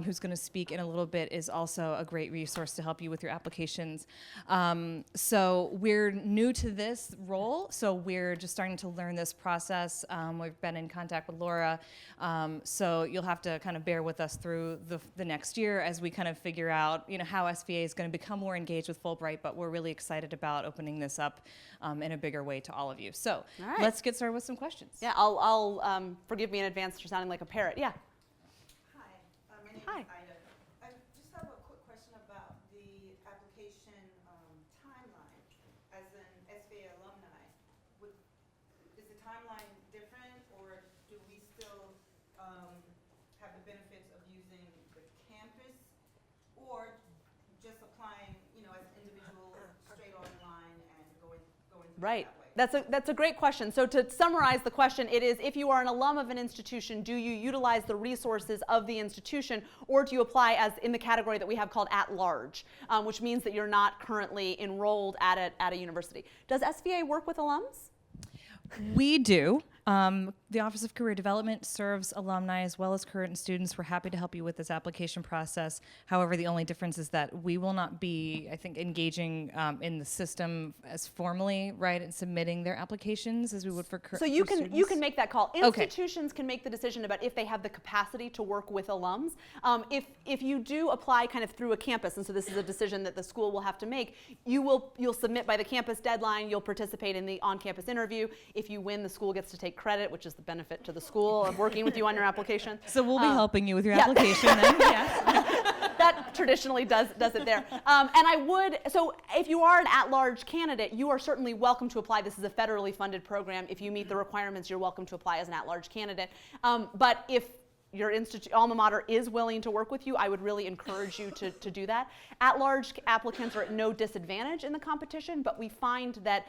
who's going to speak in a little bit, is also a great resource to help you with your applications. So we're new to this role, so we're just starting to learn this process. We've been in contact with Laura, so you'll have to kind of bear with us through the next year as we kind of figure out, how SVA is going to become more engaged with Fulbright, but we're really excited about opening this up in a bigger way to all of you. So let's get started with some questions. Yeah, I'll forgive me in advance for sounding like a parrot. Yeah. Hi, my name is Ida. I just have a quick question about the application timeline. As an SVA alumni, is the timeline different, or do we still have the benefits of using the campus, or just applying, as an individual straight online and going through Right. that way? That's a great question. So to summarize the question, it is, if you are an alum of an institution, do you utilize the resources of the institution, or do you apply as in the category that we have called at large, which means that you're not currently enrolled at a university? Does SVA work with alums? We do. The Office of Career Development serves alumni as well as current students. We're happy to help you with this application process. However, the only difference is that we will not be, I think, engaging in the system as formally, right, and submitting their applications as we would for So you can make that call. Okay. Institutions can make the decision about if they have the capacity to work with alums. If you do apply kind of through a campus, and so this is a decision that the school will have to make, you'll submit by the campus deadline. You'll participate in the on-campus interview. If you win, the school gets to take credit, which is the benefit to the school of working with you on your application. So we'll be helping you with your application then. Yes. That traditionally does it there. So if you are an at-large candidate, you are certainly welcome to apply. This is a federally funded program. If you meet the requirements, you're welcome to apply as an at-large candidate. But if your alma mater is willing to work with you, I would really encourage you to do that. At-large applicants are at no disadvantage in the competition, but we find that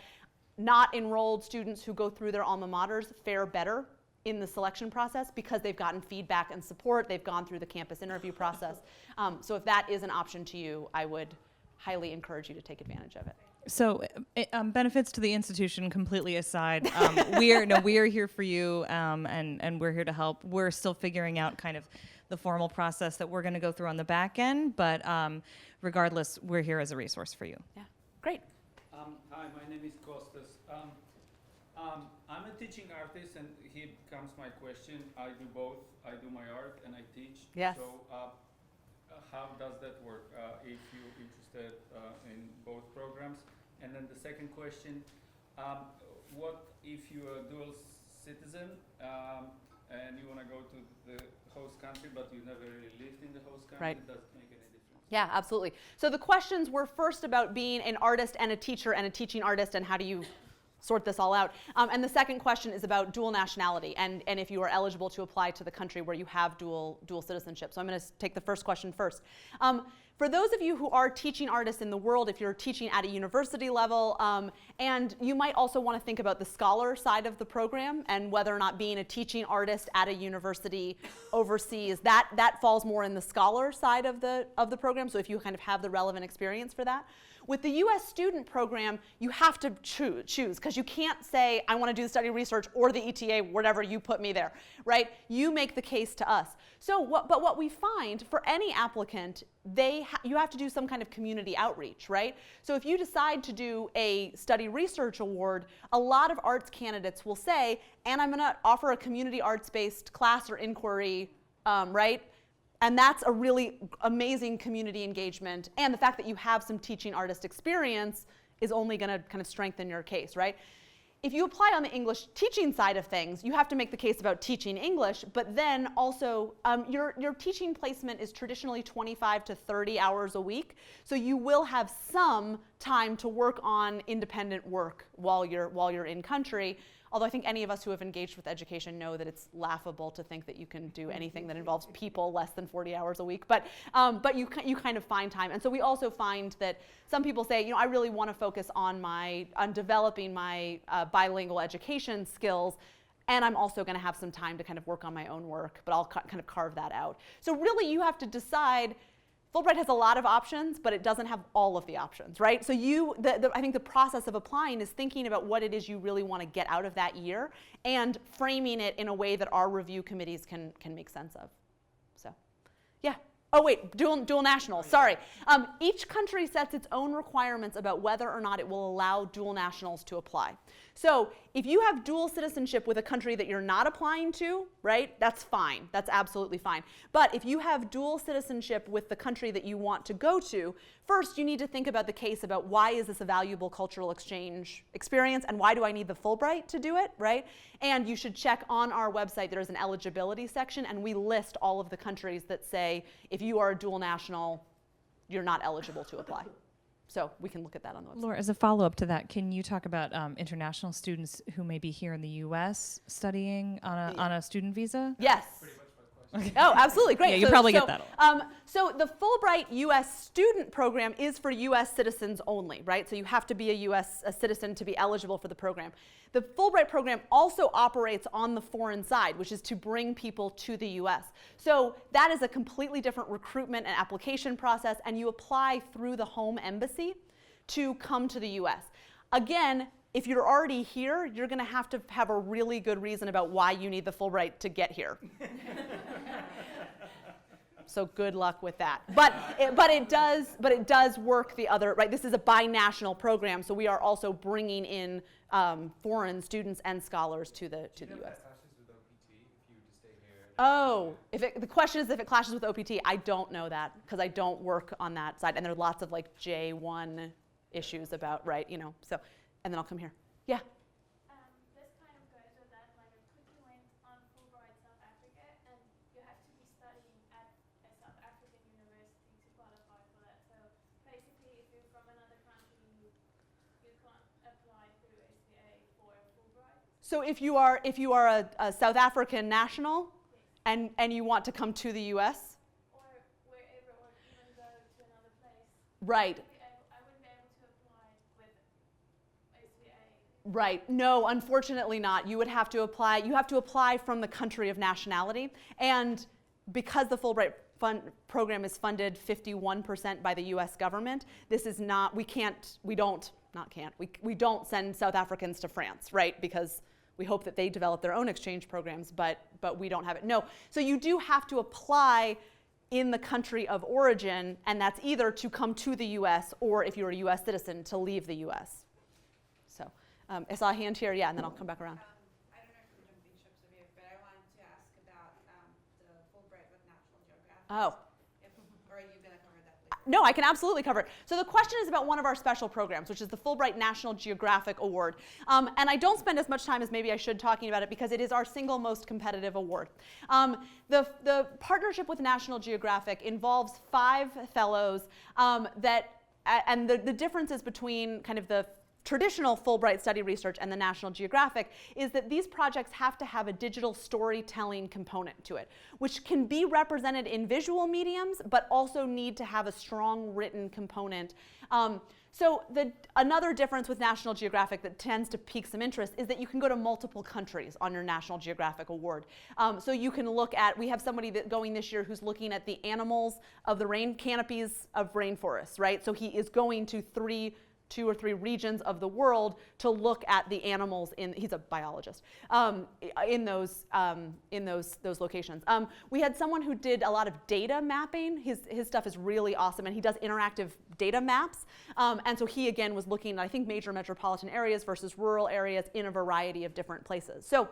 not enrolled students who go through their alma maters fare better in the selection process because they've gotten feedback and support. They've gone through the campus interview process. So if that is an option to you, I would highly encourage you to take advantage of it. So benefits to the institution completely aside, we are here for you, and we're here to help. We're still figuring out kind of the formal process that we're going to go through on the back end, but regardless, we're here as a resource for you. Yeah, great. Hi, my name is Kostas. I'm a teaching artist, and here comes my question. I do both. I do my art and I teach. Yes. So how does that work if you're interested in both programs? And then the second question, what if you're a dual citizen and you want to go to the host country, but you never really lived in the host country? Right. Does it make any difference? Yeah, absolutely. So the questions were first about being an artist and a teacher and a teaching artist, and how do you sort this all out. And the second question is about dual nationality and if you are eligible to apply to the country where you have dual citizenship. So I'm going to take the first question first. For those of you who are teaching artists in the world, if you're teaching at a university level, and you might also want to think about the scholar side of the program and whether or not being a teaching artist at a university overseas, that falls more in the scholar side of the program. So if you kind of have the relevant experience for that. With the U.S. student program, you have to choose because you can't say, I want to do the study research or the ETA, whatever you put me there, right? You make the case to us. So, but what we find for any applicant, you have to do some kind of community outreach, right? So if you decide to do a study research award, a lot of arts candidates will say, and I'm going to offer a community arts-based class or inquiry, right? And that's a really amazing community engagement. And the fact that you have some teaching artist experience is only going to kind of strengthen your case, right? If you apply on the English teaching side of things, you have to make the case about teaching English, but then also your teaching placement is traditionally 25 to 30 hours a week. So you will have some time to work on independent work while you're in country. Although I think any of us who have engaged with education know that it's laughable to think that you can do anything that involves people less than 40 hours a week. But you kind of find time. And so we also find that some people say, I really want to focus on developing my bilingual education skills. And I'm also going to have some time to kind of work on my own work. But I'll kind of carve that out. So really you have to decide. Fulbright has a lot of options, but it doesn't have all of the options, right? So I think the process of applying is thinking about what it is you really want to get out of that year and framing it in a way that our review committees can make sense of. So, yeah. Oh wait, dual nationals, sorry. Each country sets its own requirements about whether or not it will allow dual nationals to apply. So if you have dual citizenship with a country that you're not applying to, right, that's fine, that's absolutely fine. But if you have dual citizenship with the country that you want to go to, first you need to think about the case about why is this a valuable cultural exchange experience and why do I need the Fulbright to do it, right? And you should check on our website, there's an eligibility section and we list all of the countries that say if you are a dual national, you're not eligible to apply. So we can look at that on the website. Laura, as a follow-up to that, can you talk about international students who may be here in the U.S. studying on a student visa? Yes. Okay. Oh, absolutely, great. Yeah, you probably get that. So the Fulbright U.S. student program is for U.S. citizens only, right? So you have to be a U.S. citizen to be eligible for the program. The Fulbright program also operates on the foreign side, which is to bring people to the U.S. So that is a completely different recruitment and application process, and you apply through the home embassy to come to the U.S. Again, if you're already here, you're going to have a really good reason about why you need the Fulbright to get here. So good luck with that. But it does work the other, right? This is a binational program, so we are also bringing in foreign students and scholars to the U.S. Clashes with OPT if you just stay here. Oh, the question is if it clashes with OPT. I don't know that because I don't work on that side, and there are lots of like J1 issues about, right, you know, so, and then I'll come here. Yeah? This kind of goes with that, like a quickly went on Fulbright South Africa, and you have to be studying at a South African university to qualify for that. So basically, if you're from another country, you can't apply through SVA for a Fulbright. So if you are a South African national, yes, and you want to come to the U.S.? Or wherever, or even go to another place. Right. I wouldn't be able to apply with SVA. Right. No, unfortunately not. You would have to apply. You have to apply from the country of nationality. And because the Fulbright program is funded 51% by the U.S. government, this is not, we don't send South Africans to France, right? Because we hope that they develop their own exchange programs, but we don't have it. No. So you do have to apply in the country of origin, and that's either to come to the U.S. or if you're a U.S. citizen, to leave the U.S. So I saw a hand here, yeah, and then I'll come back around. I don't know if we're jumping ships a bit, but I wanted to ask about the Fulbright with National Geographic. Oh. Or are you going to cover that later? No, I can absolutely cover it. So the question is about one of our special programs, which is the Fulbright National Geographic Award. And I don't spend as much time as maybe I should talking about it because it is our single most competitive award. The partnership with National Geographic involves 5 fellows and the differences between kind of the traditional Fulbright study research and the National Geographic is that these projects have to have a digital storytelling component to it, which can be represented in visual mediums, but also need to have a strong written component. So another difference with National Geographic that tends to pique some interest is that you can go to multiple countries on your National Geographic Award. So you can look at, we have somebody going this year who's looking at the animals of the rain canopies of rainforests, right? So he is going to 2 or 3 regions of the world to look at the animals he's a biologist, in those locations. We had someone who did a lot of data mapping. His stuff is really awesome, and he does interactive data maps. And so he, again, was looking at, I think, major metropolitan areas versus rural areas in a variety of different places. So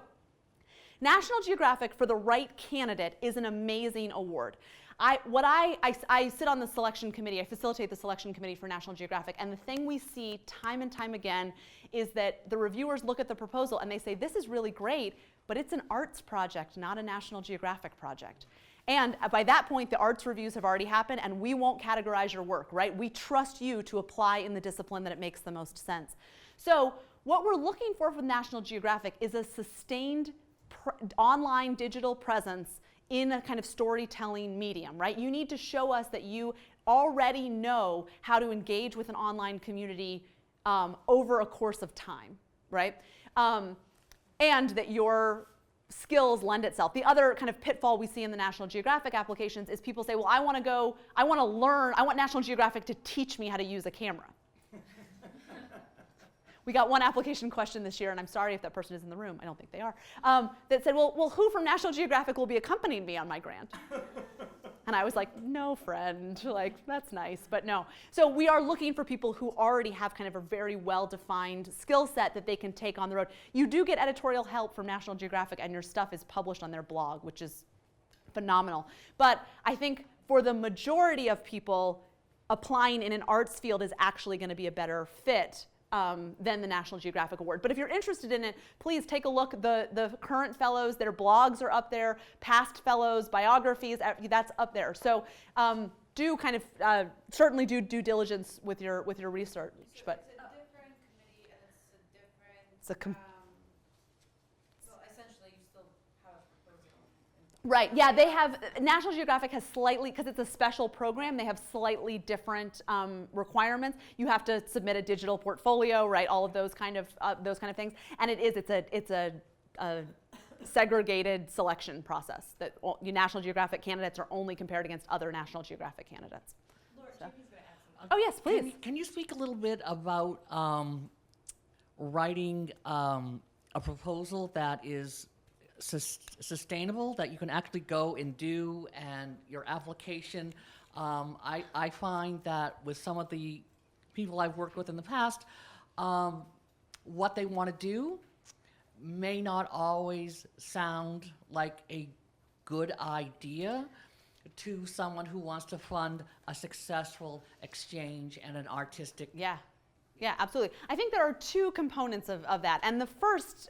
National Geographic, for the right candidate, is an amazing award. I sit on the selection committee, I facilitate the selection committee for National Geographic, and the thing we see time and time again is that the reviewers look at the proposal and they say, this is really great, but it's an arts project, not a National Geographic project. And by that point, the arts reviews have already happened, and we won't categorize your work, right? We trust you to apply in the discipline that it makes the most sense. So what we're looking for from National Geographic is a sustained online digital presence in a kind of storytelling medium, right? You need to show us that you already know how to engage with an online community over a course of time, right? And that your skills lend itself. The other kind of pitfall we see in the National Geographic applications is people say, well, I want to learn, I want National Geographic to teach me how to use a camera. We got one application question this year, and I'm sorry if that person is in the room, I don't think they are, that said, well, who from National Geographic will be accompanying me on my grant? And I was like, no, friend, like, that's nice, but no. So we are looking for people who already have kind of a very well-defined skill set that they can take on the road. You do get editorial help from National Geographic, and your stuff is published on their blog, which is phenomenal. But I think for the majority of people, applying in an arts field is actually going to be a better fit than the National Geographic Award. But if you're interested in it, please take a look. The current fellows, their blogs are up there, past fellows, biographies, that's up there. So do kind of, certainly do due diligence with your research. So but it's a different committee and it's a different, well, essentially you still have a proposal. Right, yeah, they have, National Geographic has slightly, because it's a special program, they have slightly different requirements. You have to submit a digital portfolio, right, all of those kind of things. And it's a segregated selection process that National Geographic candidates are only compared against other National Geographic candidates. Laura, So. Jamie's going to add something. Oh yes, please. Can you speak a little bit about writing a proposal that is sustainable, that you can actually go and do, and your application. I find that with some of the people I've worked with in the past, what they want to do may not always sound like a good idea to someone who wants to fund a successful exchange and an artistic. Yeah, absolutely. I think there are two components of that. And the first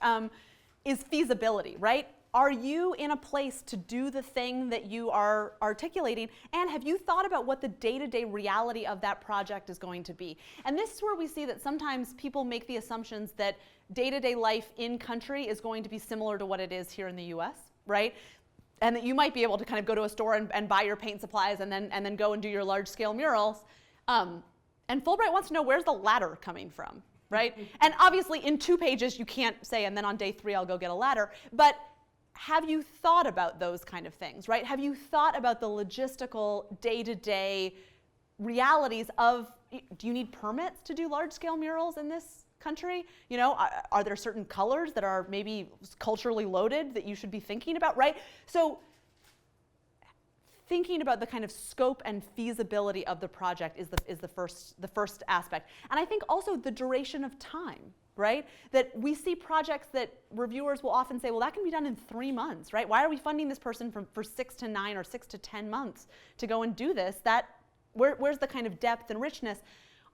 is feasibility, right? Are you in a place to do the thing that you are articulating? And have you thought about what the day-to-day reality of that project is going to be? And this is where we see that sometimes people make the assumptions that day-to-day life in country is going to be similar to what it is here in the US, right? And that you might be able to kind of go to a store and buy your paint supplies and then go and do your large-scale murals. And Fulbright wants to know, where's the ladder coming from, right? And obviously in 2 pages you can't say, and then on day 3 I'll go get a ladder. But have you thought about those kind of things, right? Have you thought about the logistical day-to-day realities of, do you need permits to do large-scale murals in this country? You know, are there certain colors that are maybe culturally loaded that you should be thinking about, right? So thinking about the kind of scope and feasibility of the project is the first aspect. And I think also the duration of time, right? That we see projects that reviewers will often say, well, that can be done in 3 months, right? Why are we funding this person for 6 to 9 or 6 to 10 months to go and do this? Where's the kind of depth and richness?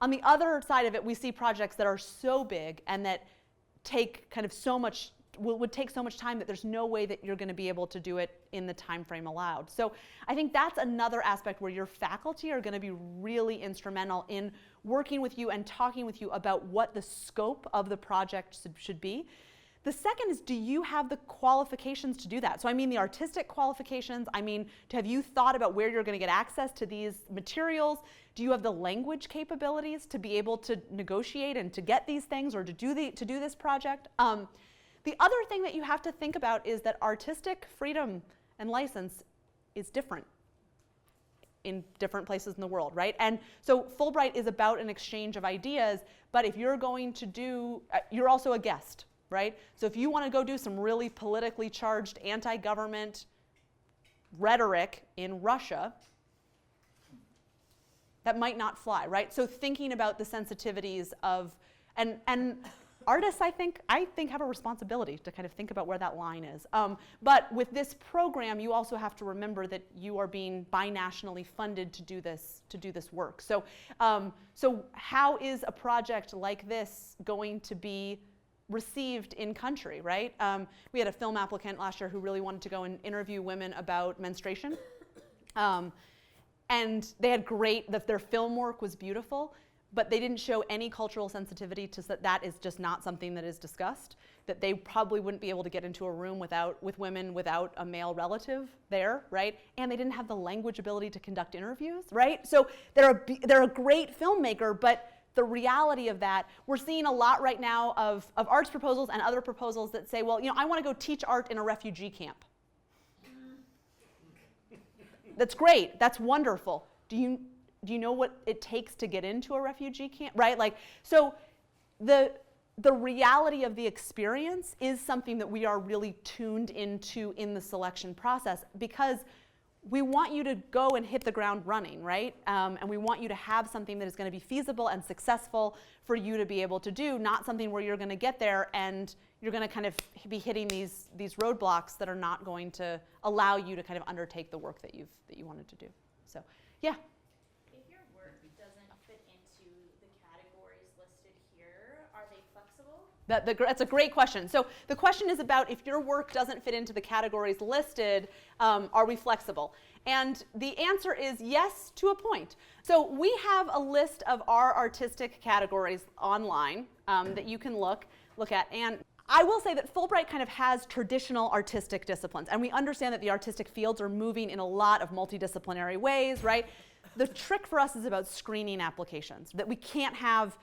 On the other side of it, we see projects that are so big and that take kind of so much, would take so much time that there's no way that you're going to be able to do it in the time frame allowed. So I think that's another aspect where your faculty are going to be really instrumental in working with you and talking with you about what the scope of the project should be. The second is, do you have the qualifications to do that? So I mean the artistic qualifications. I mean, have you thought about where you're going to get access to these materials? Do you have the language capabilities to be able to negotiate and to get these things or to do this project? The other thing that you have to think about is that artistic freedom and license is different in different places in the world, right? And so Fulbright is about an exchange of ideas, but if you're going to do, you're also a guest, right? So if you want to go do some really politically charged anti-government rhetoric in Russia, that might not fly, right? So thinking about the sensitivities of, and artists, I think have a responsibility to kind of think about where that line is. But with this program, you also have to remember that you are being binationally funded to do this work. So, so how is a project like this going to be received in country, right? We had a film applicant last year who really wanted to go and interview women about menstruation. And they had their film work was beautiful, but they didn't show any cultural sensitivity to that is just not something that is discussed, that they probably wouldn't be able to get into a room with women without a male relative there, right? And they didn't have the language ability to conduct interviews, right? So they're a great filmmaker, but the reality of that, we're seeing a lot right now of arts proposals and other proposals that say, well, you know, I want to go teach art in a refugee camp. That's great, that's wonderful. Do you know what it takes to get into a refugee camp, right? Like, so the reality of the experience is something that we are really tuned into in the selection process, because we want you to go and hit the ground running, right? And we want you to have something that is going to be feasible and successful for you to be able to do, not something where you're going to get there and you're going to kind of be hitting these roadblocks that are not going to allow you to kind of undertake the work that you wanted to do. So, yeah. If your work doesn't fit into the categories listed here, are they flexible? That's a great question. So the question is about if your work doesn't fit into the categories listed, are we flexible? And the answer is yes, to a point. So we have a list of our artistic categories online that you can look at. And I will say that Fulbright kind of has traditional artistic disciplines, and we understand that the artistic fields are moving in a lot of multidisciplinary ways, right? The trick for us is about screening applications, that we can't have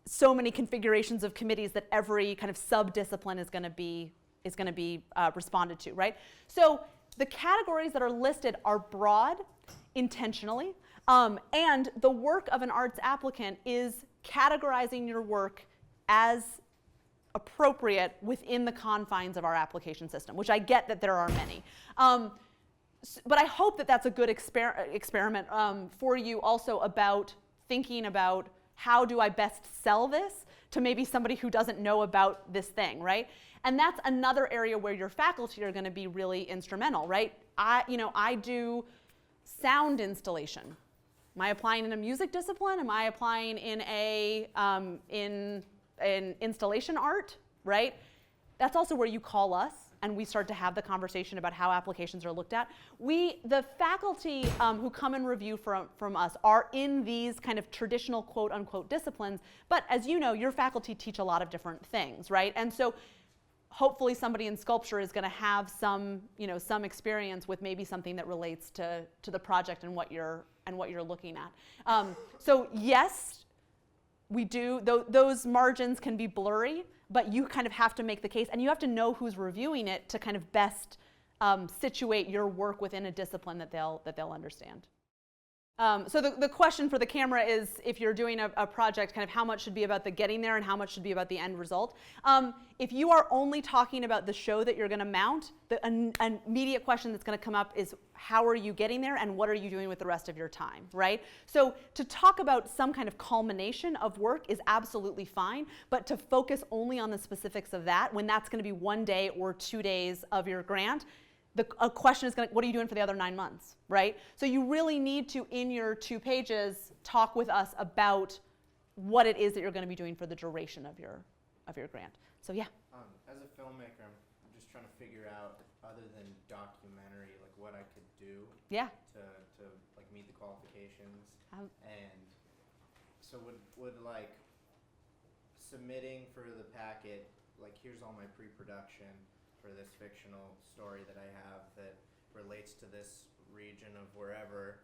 so many configurations of committees that every kind of sub-discipline is going to be responded to, right? So the categories that are listed are broad intentionally, and the work of an arts applicant is categorizing your work as appropriate within the confines of our application system, which I get that there are many. But I hope that that's a good experiment for you also about thinking about how do I best sell this to maybe somebody who doesn't know about this thing, right? And that's another area where your faculty are going to be really instrumental, right? I do sound installation. Am I applying in a music discipline? Am I applying in an installation art, right? That's also where you call us and we start to have the conversation about how applications are looked at. The faculty who come and review from us are in these kind of traditional quote unquote disciplines, but as you know, your faculty teach a lot of different things, right? And so hopefully somebody in sculpture is going to have some experience with maybe something that relates to the project and what you're looking at. So yes, we do. Those margins can be blurry, but you kind of have to make the case, and you have to know who's reviewing it to kind of best situate your work within a discipline that they'll understand. So the question for the camera is, if you're doing a project, kind of how much should be about the getting there and how much should be about the end result. If you are only talking about the show that you're going to mount, an immediate question that's going to come up is, how are you getting there and what are you doing with the rest of your time, right? So to talk about some kind of culmination of work is absolutely fine, but to focus only on the specifics of that, when that's going to be 1 day or 2 days of your grant, a question is what are you doing for the other 9 months, right? So you really need to, in your 2 pages, talk with us about what it is that you're going to be doing for the duration of your grant. So yeah. As a filmmaker, I'm just trying to figure out, other than documentary, like what I could do. Yeah. To like meet the qualifications. And so would like submitting for the packet, like here's all my pre-production for this fictional story that I have that relates to this region of wherever,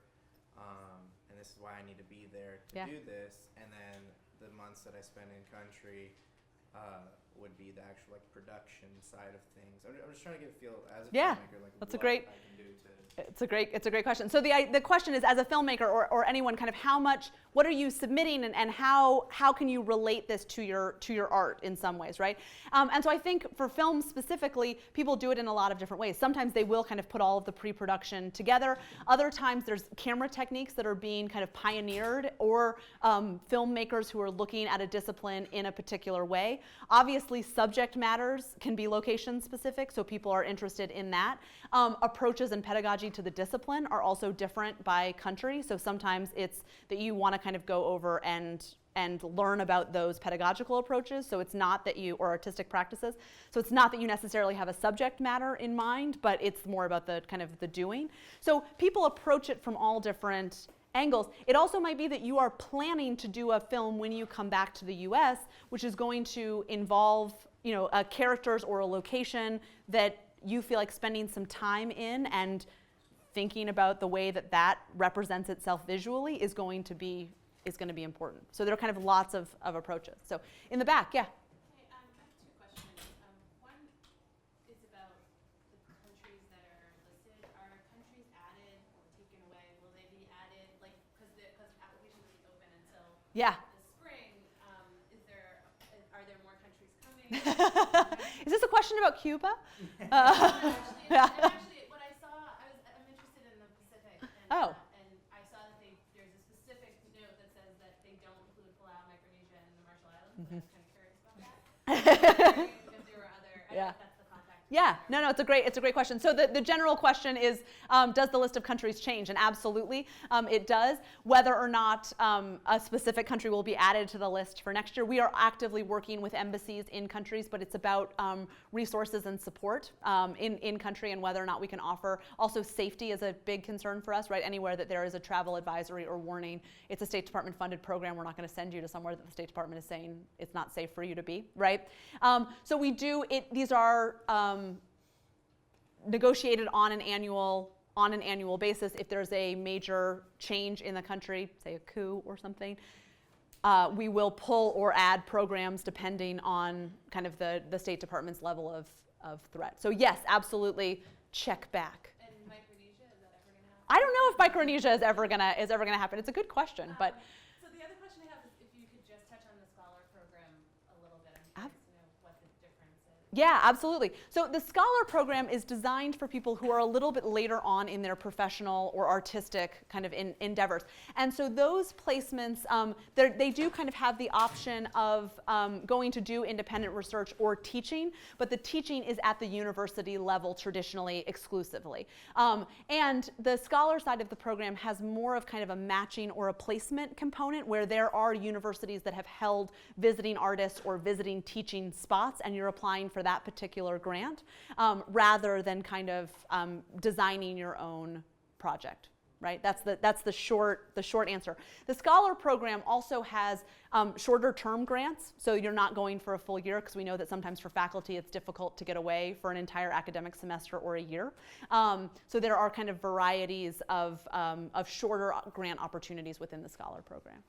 and this is why I need to be there to do this, and then the months that I spend in country would be the actual like production side of things. I'm just trying to get a feel as a filmmaker, like that's what a great, I can do to. It's a great question. So the question is, as a filmmaker or anyone, kind of what are you submitting, and how can you relate this to your art in some ways, right? And so I think for film specifically, people do it in a lot of different ways. Sometimes they will kind of put all of the pre-production together. Other times there's camera techniques that are being kind of pioneered, or filmmakers who are looking at a discipline in a particular way. Obviously, subject matters can be location specific, so people are interested in that. Approaches and pedagogy to the discipline are also different by country. So sometimes it's that you want to kind of go over and learn about those pedagogical approaches. So it's not that or artistic practices. So it's not that you necessarily have a subject matter in mind, but it's more about the kind of the doing. So people approach it from all different angles. It also might be that you are planning to do a film when you come back to the US, which is going to involve, characters or a location that you feel like spending some time in, and thinking about the way that represents itself visually is going to be important. So there are kind of lots of approaches. So in the back, yeah. Hey, I have 2 questions. One is about the countries that are listed. Are countries added or taken away? Will they be added, like, because applications will be open until Yeah. the spring? Are there more countries coming? Is this a question about Cuba? Actually, what I saw, I'm interested in the Pacific. And I saw that there's a specific note that says that they don't include Palau, Micronesia, and the Marshall Islands. Mm-hmm. I was kind of curious about that. If there were other, I don't know if that's the contact. Yeah, no, it's a great question. So the general question is, does the list of countries change? And absolutely, it does. Whether or not a specific country will be added to the list for next year, we are actively working with embassies in countries, but it's about resources and support in country, and whether or not we can offer. Also, safety is a big concern for us, right? Anywhere that there is a travel advisory or warning, it's a State Department funded program. We're not going to send you to somewhere that the State Department is saying it's not safe for you to be, right? So we do it. These are negotiated on an annual basis. If there's a major change in the country, say a coup or something, we will pull or add programs depending on kind of the State Department's level of threat. So yes, absolutely, check back. And Micronesia, is that ever going to happen? I don't know if Micronesia is ever gonna happen. It's a good question, but. So the other question I have is if you could just touch on the Scholar program a little bit. I'm curious to know what the Yeah, absolutely. So the Scholar program is designed for people who are a little bit later on in their professional or artistic kind of endeavors. And so those placements, they do kind of have the option of going to do independent research or teaching, but the teaching is at the university level traditionally exclusively. And the Scholar side of the program has more of kind of a matching or a placement component where there are universities that have held visiting artists or visiting teaching spots, and you're applying for that particular grant rather than kind of designing your own project, right? That's the short answer. The Scholar program also has shorter term grants, so you're not going for a full year, because we know that sometimes for faculty it's difficult to get away for an entire academic semester or a year. So there are kind of varieties of shorter grant opportunities within the Scholar program.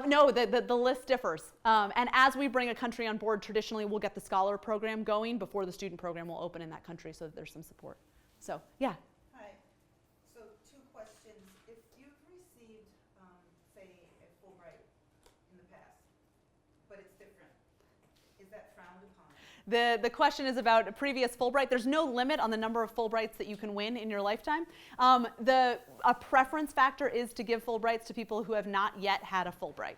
No, the list differs. And as we bring a country on board, traditionally we'll get the Scholar program going before the student program will open in that country, so that there's some support. So, yeah. Hi. So 2 questions. If you've received, say, a Fulbright in the past, but it's different, is that frowned upon? The question is about a previous Fulbright. There's no limit on the number of Fulbrights that you can win in your lifetime. A preference factor is to give Fulbrights to people who have not yet had a Fulbright.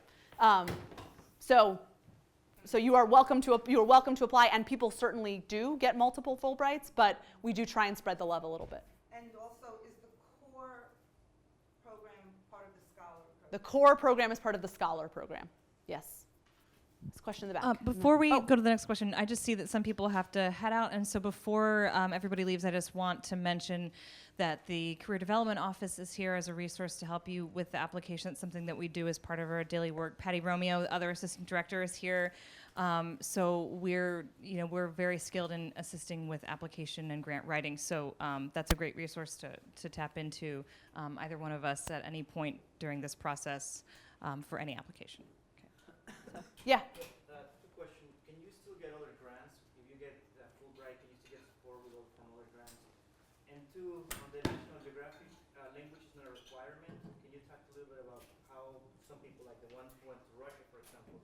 So you are welcome to apply, and people certainly do get multiple Fulbrights, but we do try and spread the love a little bit. And also, is the core program part of the Scholar program? The core program is part of the Scholar program. Yes. This question in the back. Before we go to the next question, I just see that some people have to head out, and so before everybody leaves, I just want to mention that the Career Development Office is here as a resource to help you with the application. It's something that we do as part of our daily work. Patty Romeo, the other assistant director, is here. So we're very skilled in assisting with application and grant writing. So that's a great resource to tap into, either one of us at any point during this process for any application. So, yeah. 2 questions. Can you still get other grants? If you get Fulbright, can you still get support from other grants? And 2, on the National Geographic, language is not a requirement. Can you talk a little bit about how some people, like the ones who went to Russia, for example,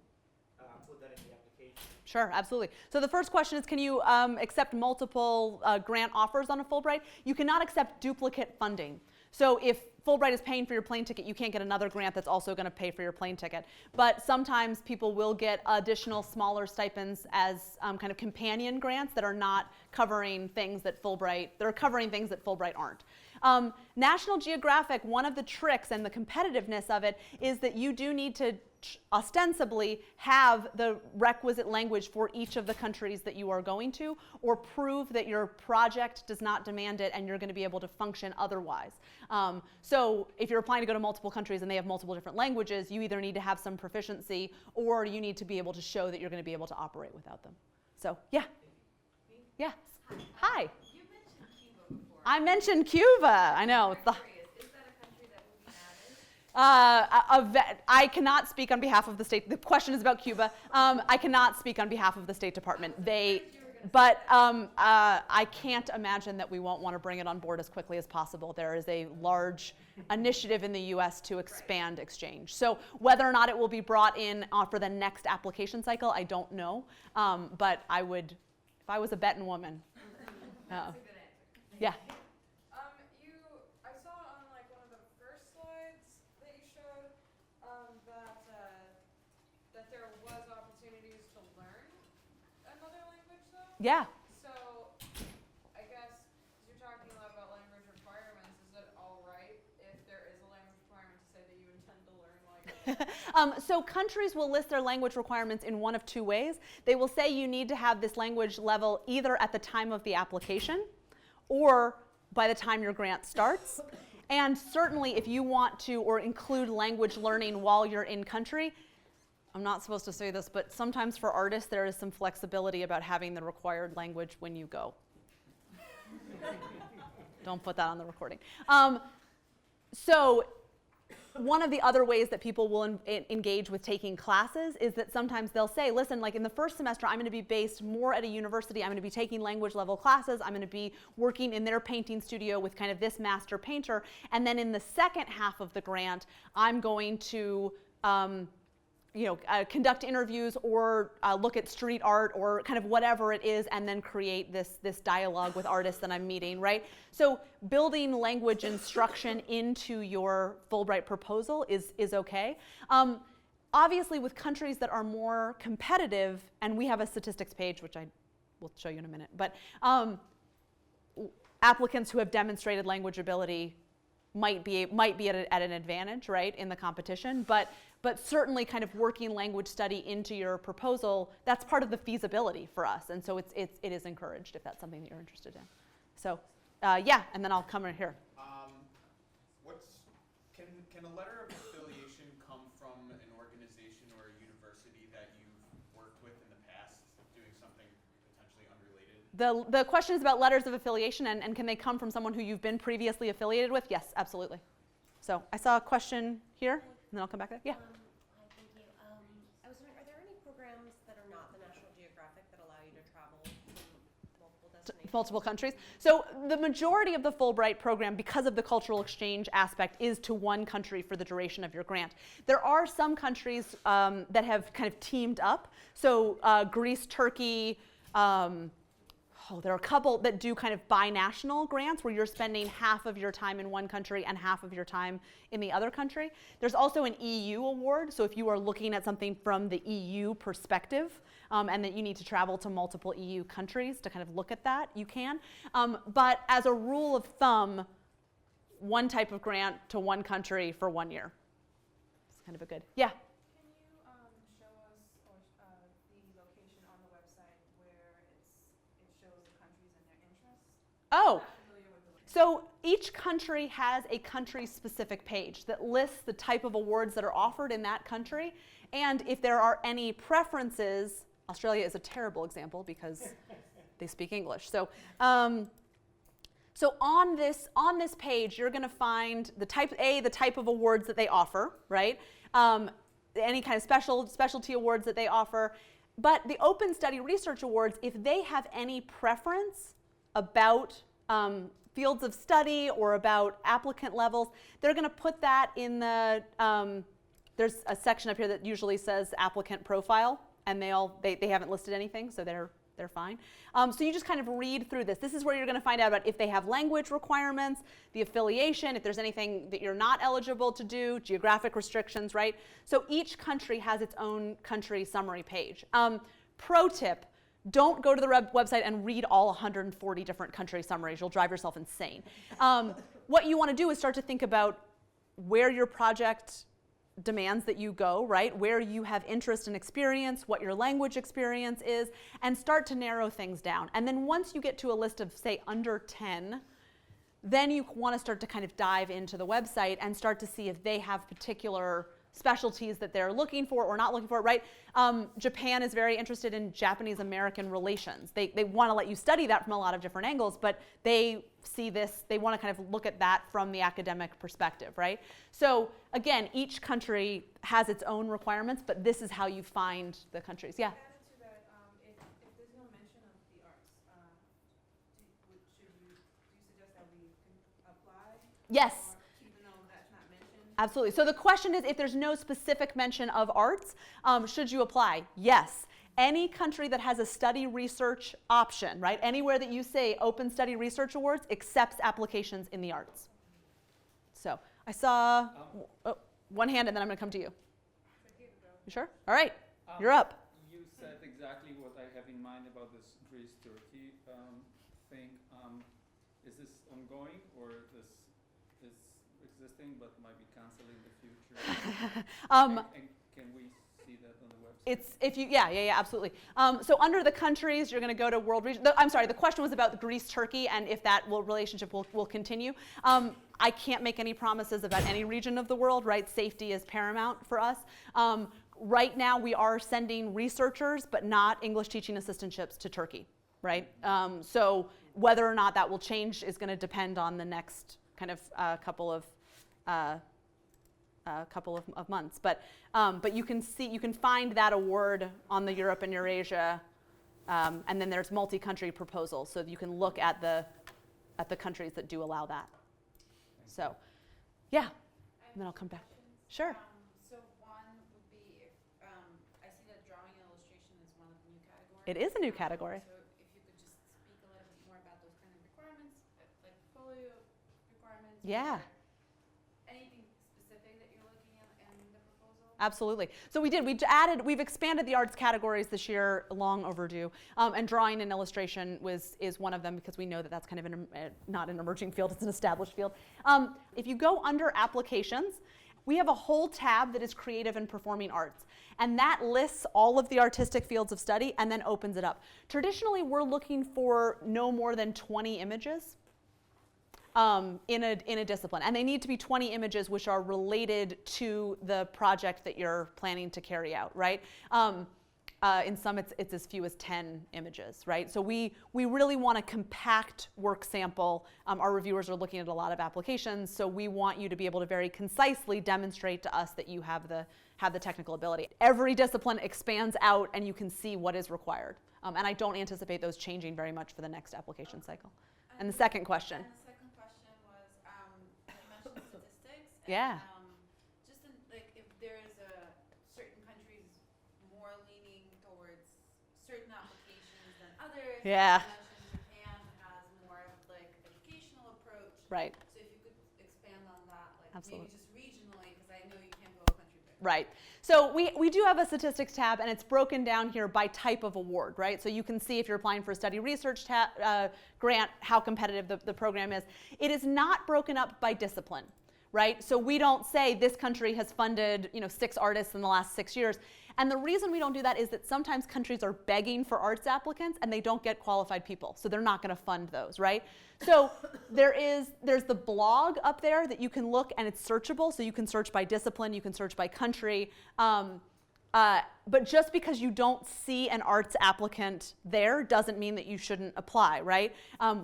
put that in the application? Sure, absolutely. So the first question is, can you accept multiple grant offers on a Fulbright? You cannot accept duplicate funding. So if Fulbright is paying for your plane ticket, you can't get another grant that's also going to pay for your plane ticket. But sometimes people will get additional smaller stipends as kind of companion grants that are not covering things that Fulbright aren't. National Geographic, one of the tricks and the competitiveness of it is that you do need to ostensibly have the requisite language for each of the countries that you are going to, or prove that your project does not demand it and you're going to be able to function otherwise. So if you're applying to go to multiple countries and they have multiple different languages, you either need to have some proficiency or you need to be able to show that you're going to be able to operate without them. So, yeah. Yeah. Hi. You mentioned Cuba before. I mentioned Cuba. I know. I'm curious. Is that a country that will be added? I cannot speak on behalf of the state. The question is about Cuba. I cannot speak on behalf of the State Department. I can't imagine that we won't want to bring it on board as quickly as possible. There is a large initiative in the U.S. to expand exchange. So whether or not it will be brought in for the next application cycle, I don't know. But I would, if I was a betting woman. That's a good answer. Yeah. I saw on like one of the first slides that you showed that there was opportunities to learn another language though. Yeah. So I guess you're talking a lot about language requirements. Is it all right if there is a language requirement to say that you intend to learn like? So countries will list their language requirements in one of 2 ways. They will say you need to have this language level either at the time of the application or by the time your grant starts. And certainly if you want to or include language learning while you're in country, I'm not supposed to say this, but sometimes for artists there is some flexibility about having the required language when you go. Don't put that on the recording. So one of the other ways that people will engage with taking classes is that sometimes they'll say, listen, like in the first semester, I'm going to be based more at a university. I'm going to be taking language level classes. I'm going to be working in their painting studio with kind of this master painter. And then in the second half of the grant, I'm going to conduct interviews or look at street art or kind of whatever it is, and then create this dialogue with artists that I'm meeting, right? So building language instruction into your Fulbright proposal is okay. Obviously, with countries that are more competitive, and we have a statistics page, which I will show you in a minute, but applicants who have demonstrated language ability might be at an advantage, right, in the competition, but certainly kind of working language study into your proposal, that's part of the feasibility for us, and so it is encouraged if that's something that you're interested in. So, yeah, and then I'll come in here. Can a letter of affiliation come from an organization or a university that you've worked with in the past, doing something potentially unrelated? The question is about letters of affiliation, and can they come from someone who you've been previously affiliated with? Yes, absolutely. So I saw a question here, and then I'll come back there. Yeah. Hi, thank you. I was wondering, are there any programs that are not the National Geographic that allow you to travel from multiple destinations? Multiple countries. So the majority of the Fulbright program, because of the cultural exchange aspect, is to one country for the duration of your grant. There are some countries that have kind of teamed up. So Greece, Turkey, there are a couple that do kind of binational grants where you're spending half of your time in one country and half of your time in the other country. There's also an EU award, so if you are looking at something from the EU perspective and that you need to travel to multiple EU countries to kind of look at that, you can. But as a rule of thumb, one type of grant to one country for 1 year. It's kind of a good, yeah? Oh, so each country has a country-specific page that lists the type of awards that are offered in that country, and if there are any preferences. Australia is a terrible example because they speak English. So, so on this page, you're going to find the type of awards that they offer, right? Any kind of specialty awards that they offer, but the Open Study Research Awards, if they have any preference about fields of study or about applicant levels, they're going to put that in the, there's a section up here that usually says applicant profile, and they haven't listed anything, so they're fine. So you just kind of read through this. This is where you're going to find out about if they have language requirements, the affiliation, if there's anything that you're not eligible to do, geographic restrictions, right? So each country has its own country summary page. Pro tip, don't go to the website and read all 140 different country summaries. You'll drive yourself insane. What you want to do is start to think about where your project demands that you go, right? Where you have interest and experience, what your language experience is, and start to narrow things down. And then once you get to a list of, say, under 10, then you want to start to kind of dive into the website and start to see if they have particular specialties that they're looking for or not looking for, right? Japan is very interested in Japanese-American relations. They want to let you study that from a lot of different angles, but they see this, they want to kind of look at that from the academic perspective, right? So again, each country has its own requirements, but this is how you find the countries. Yeah? Added to that, if there's no mention of the arts, do you suggest that we can apply? Yes. Absolutely. So the question is, if there's no specific mention of arts, should you apply? Yes. Any country that has a study research option, right? Anywhere that you say Open Study Research Awards accepts applications in the arts. So I saw one hand, and then I'm going to come to you. You sure? All right. You're up. You said exactly what I have in mind about this Greece-Turkey thing. Is this ongoing, or this is existing but might be canceled in the future? And can we see that on the website? It's if you yeah absolutely. So under the countries, you're going to go to world region. I'm sorry, the question was about Greece-Turkey and if that relationship will continue. I can't make any promises about any region of the world, right? Safety is paramount for us. Right now, we are sending researchers, but not English teaching assistantships to Turkey, right? So whether or not that will change is going to depend on the next kind of couple of months. But you can find that award on the Europe and Eurasia, and then there's multi-country proposals, so you can look at the countries that do allow that. So, yeah, and then I'll come back. Sure. So one would be if It is a new category. So if you could just speak a little bit more about those kind of requirements, like portfolio requirements. Yeah. Anything specific that you're looking at in the proposal? Absolutely. So we've expanded the arts categories this year, long overdue. And drawing and illustration is one of them because we know that that's kind of not an emerging field, it's an established field. If you go under applications, we have a whole tab that is creative and performing arts. And that lists all of the artistic fields of study and then opens it up. Traditionally, we're looking for no more than 20 images in a discipline. And they need to be 20 images which are related to the project that you're planning to carry out, right? In some, it's as few as 10 images, right? So we really want a compact work sample. Our reviewers are looking at a lot of applications, so we want you to be able to very concisely demonstrate to us that you have the technical ability. Every discipline expands out, and you can see what is required. And I don't anticipate those changing very much for the next application cycle. And the second question. And the second question was, you mentioned statistics. Yeah. Just like if there is a certain countries more leaning towards certain applications than others. Yeah. You mentioned Japan has more of like educational approach. Right. So if you could expand on that, like Absolutely. maybe just regionally, because I know you can't go country by country. Right. So we do have a statistics tab, and it's broken down here by type of award, right? So you can see if you're applying for a study research grant, how competitive the program is. It is not broken up by discipline, right? So we don't say this country has funded 6 artists in the last 6 years. And the reason we don't do that is that sometimes countries are begging for arts applicants and they don't get qualified people. So they're not going to fund those, right? So there's the blog up there that you can look, and it's searchable. So you can search by discipline, you can search by country. But just because you don't see an arts applicant there doesn't mean that you shouldn't apply, right?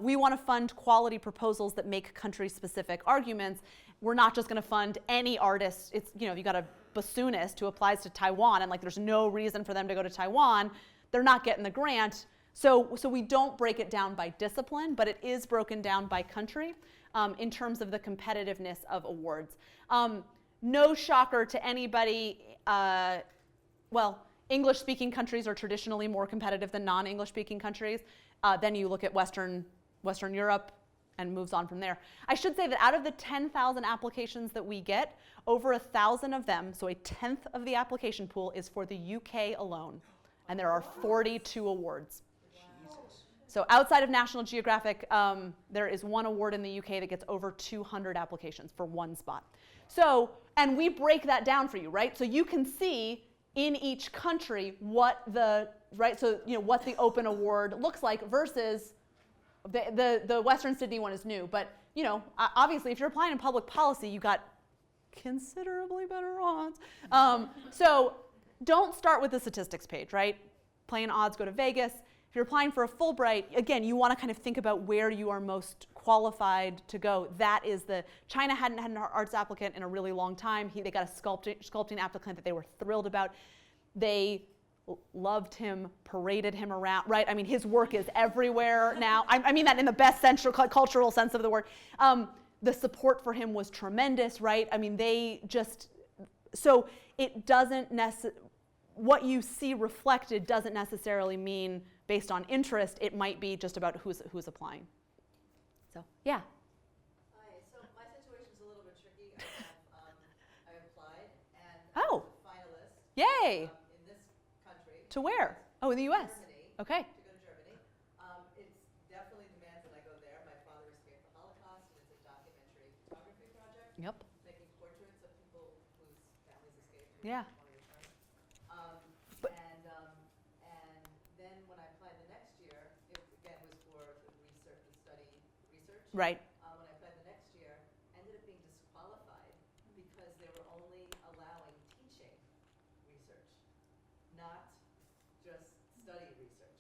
We want to fund quality proposals that make country-specific arguments. We're not just going to fund any artist. It's, you got a bassoonist who applies to Taiwan, and like there's no reason for them to go to Taiwan. They're not getting the grant. So we don't break it down by discipline, but it is broken down by country in terms of the competitiveness of awards. No shocker to anybody. Well, English-speaking countries are traditionally more competitive than non-English-speaking countries. Then you look at Western Europe and moves on from there. I should say that out of the 10,000 applications that we get, over 1,000 of them, so a tenth of the application pool, is for the UK alone. And there are 42 awards. So outside of National Geographic, there is one award in the UK that gets over 200 applications for one spot. So, and we break that down for you, right? So you can see in each country what the open award looks like versus the Western Sydney one is new. But, obviously if you're applying in public policy, you got considerably better odds. So don't start with the statistics page, right? Playing odds, go to Vegas. If you're applying for a Fulbright, again, you want to kind of think about where you are most qualified to go. That is China hadn't had an arts applicant in a really long time. They got a sculpting applicant that they were thrilled about. They loved him, paraded him around, right? I mean, his work is everywhere now. I mean that in the best cultural sense of the word. The support for him was tremendous, right? I mean, so it doesn't what you see reflected doesn't necessarily mean based on interest. It might be just about who's applying. So, yeah. Hi, so my situation's a little bit tricky. I applied and Oh. I was a finalist. Yay. In this country. To where? Oh, in the U.S. Germany. Okay. To go to Germany. It's definitely demands that I go there. My father escaped the Holocaust, and it's a documentary photography project. Yep. Making portraits of people whose families escaped. Yeah. And then when I applied the next year, it again was for the research, the study research. Right. When I applied the next year, ended up being disqualified because they were only allowing teaching research, not just study research.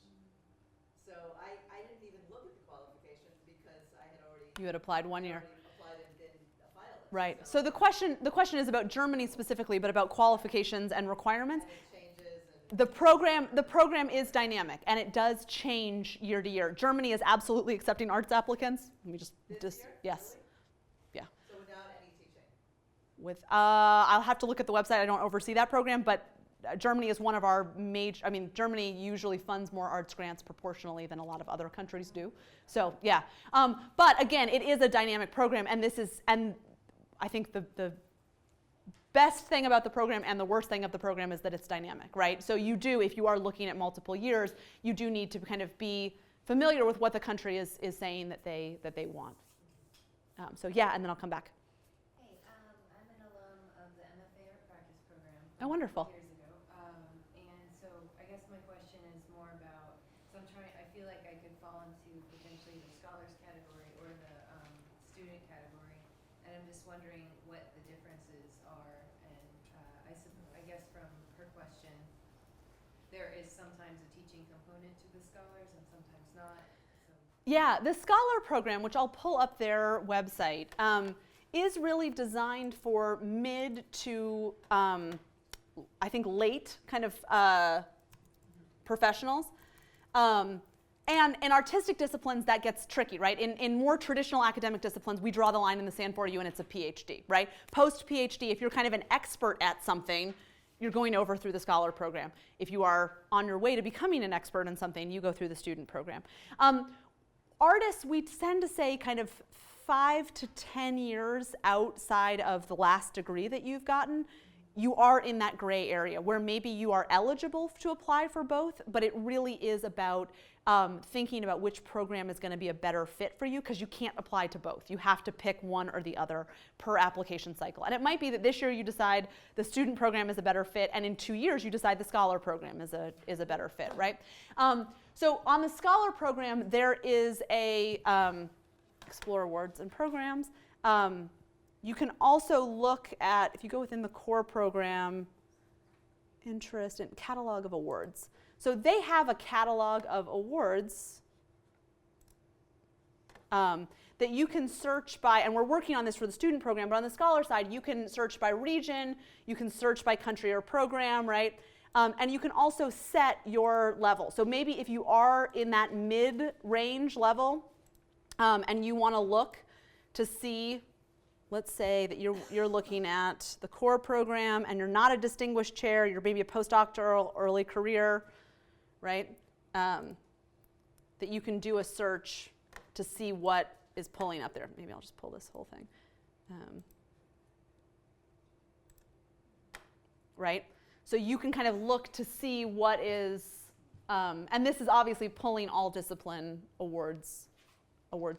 So I didn't even look at the qualifications because I had already. You had applied 1 year. Applied and been a finalist. Right. So the question is about Germany specifically, but about qualifications and requirements. And it changes. The program is dynamic, and it does change year to year. Germany is absolutely accepting arts applicants. Let me just This year? yes, Really? yeah. So without any teaching. I'll have to look at the website. I don't oversee that program, but Germany is one of our major, Germany usually funds more arts grants proportionally than a lot of other countries do. So yeah, but again, it is a dynamic program, and I think the best thing about the program and the worst thing of the program is that it's dynamic, right? So you do, if you are looking at multiple years, you do need to kind of be familiar with what the country is saying that they want. So yeah, and then I'll come back. Hey, I'm an alum of the MFA Art Practice program. Oh, wonderful. Years ago, and so I guess my question is more about. So I feel like I could fall into potentially the scholars category or the student category, and I'm just wondering what the differences are. And I guess from her question, there is sometimes a teaching component to the scholars and sometimes not. Yeah, the Scholar program, which I'll pull up their website, is really designed for mid to, I think, late kind of professionals. And in artistic disciplines, that gets tricky, right? In more traditional academic disciplines, we draw the line in the sand for you, and it's a PhD, right? Post-PhD, if you're kind of an expert at something, you're going over through the Scholar program. If you are on your way to becoming an expert in something, you go through the student program. Artists, we tend to say kind of 5 to 10 years outside of the last degree that you've gotten, you are in that gray area where maybe you are eligible to apply for both, but it really is about thinking about which program is going to be a better fit for you, because you can't apply to both. You have to pick one or the other per application cycle. And it might be that this year you decide the student program is a better fit, and in 2 years you decide the Scholar program is a better fit, right? So on the Scholar program, there is a explore awards and programs. You can also look at, if you go within the core program, interest and catalog of awards. So they have a catalog of awards that you can search by, and we're working on this for the student program, but on the Scholar side, you can search by region, you can search by country or program, right? And you can also set your level. So maybe if you are in that mid-range level and you want to look to see, let's say that you're looking at the core program and you're not a distinguished chair, you're maybe a postdoctoral early career, right? That you can do a search to see what is pulling up there. Maybe I'll just pull this whole thing. Right? So you can kind of look to see what is, and this is obviously pulling all discipline awards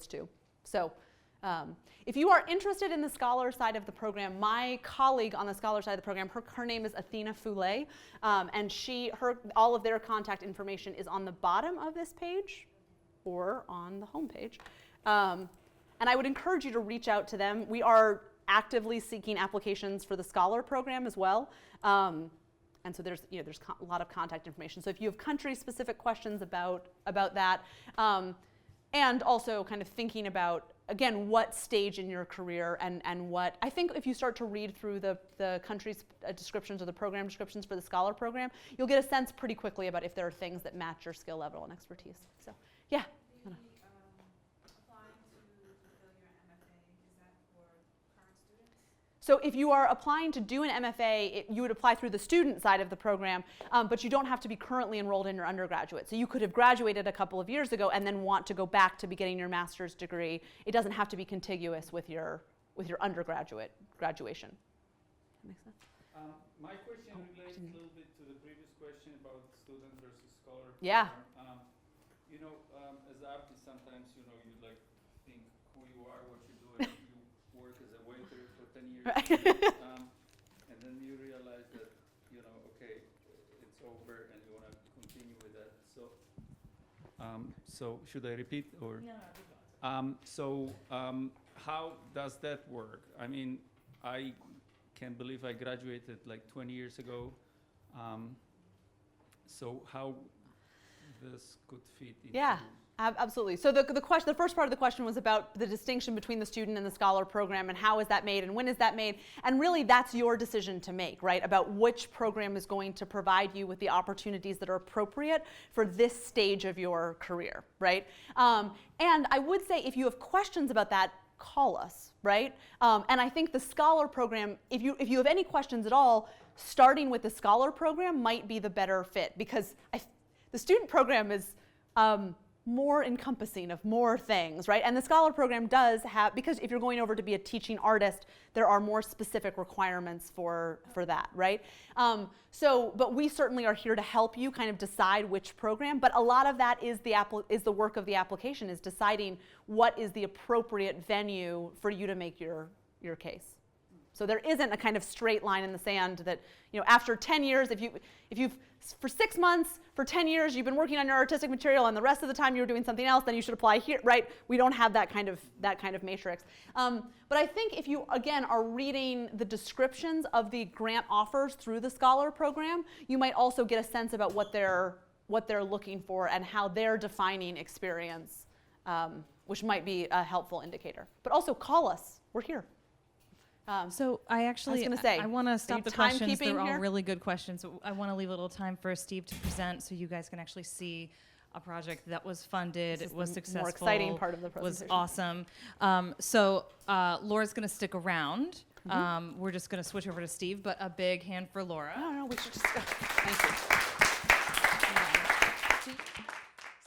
too. So if you are interested in the Scholar side of the program, my colleague on the Scholar side of the program, her name is Athena Foulet, and all of their contact information is on the bottom of this page or on the home page. And I would encourage you to reach out to them. We are actively seeking applications for the Scholar program as well. And so there's a lot of contact information. So if you have country-specific questions about that, and also kind of thinking about, again, what stage in your career and what, I think if you start to read through the country's descriptions or the program descriptions for the Scholar program, you'll get a sense pretty quickly about if there are things that match your skill level and expertise. So, yeah. Applying to fulfill your MFA, is that for current students? So if you are applying to do an MFA, you would apply through the student side of the program, but you don't have to be currently enrolled in your undergraduate. So you could have graduated a couple of years ago and then want to go back to be getting your master's degree. It doesn't have to be contiguous with your undergraduate graduation. That makes sense? My question relates a little bit to the previous question about student versus scholar. Yeah. Program. As artists, sometimes you like think who you are, what you do, and you work as a waiter for 10 years. Right. And then you realize that, okay, it's over and you want to continue with that. So should I repeat or? Yeah. How does that work? I mean, I can't believe I graduated like 20 years ago. So how this could fit into? Yeah. Absolutely. So the first part of the question was about the distinction between the student and the Scholar program and how is that made and when is that made? And really that's your decision to make, right? About which program is going to provide you with the opportunities that are appropriate for this stage of your career, right? And I would say if you have questions about that, call us, right? And I think the Scholar program, if you have any questions at all, starting with the Scholar program might be the better fit, because the student program is more encompassing of more things, right? And the Scholar program does have, because if you're going over to be a teaching artist, there are more specific requirements for that, right? But we certainly are here to help you kind of decide which program, but a lot of that is the work of the application, is deciding what is the appropriate venue for you to make your case. So there isn't a kind of straight line in the sand that, you know, after 10 years, if you've for 6 months, for 10 years, you've been working on your artistic material, and the rest of the time you're doing something else, then you should apply here, right? We don't have that kind of matrix. But I think if you, again, are reading the descriptions of the grant offers through the Scholar program, you might also get a sense about what they're looking for and how they're defining experience, which might be a helpful indicator. But also call us. We're here. So I actually, I want to stop the questions. They're all really good questions. I want to leave a little time for Steve to present, so you guys can actually see a project that was funded, it was successful, more exciting part of the presentation. Was awesome. Laura's going to stick around. We're just going to switch over to Steve, but a big hand for Lora. No, we should just go. Thank you.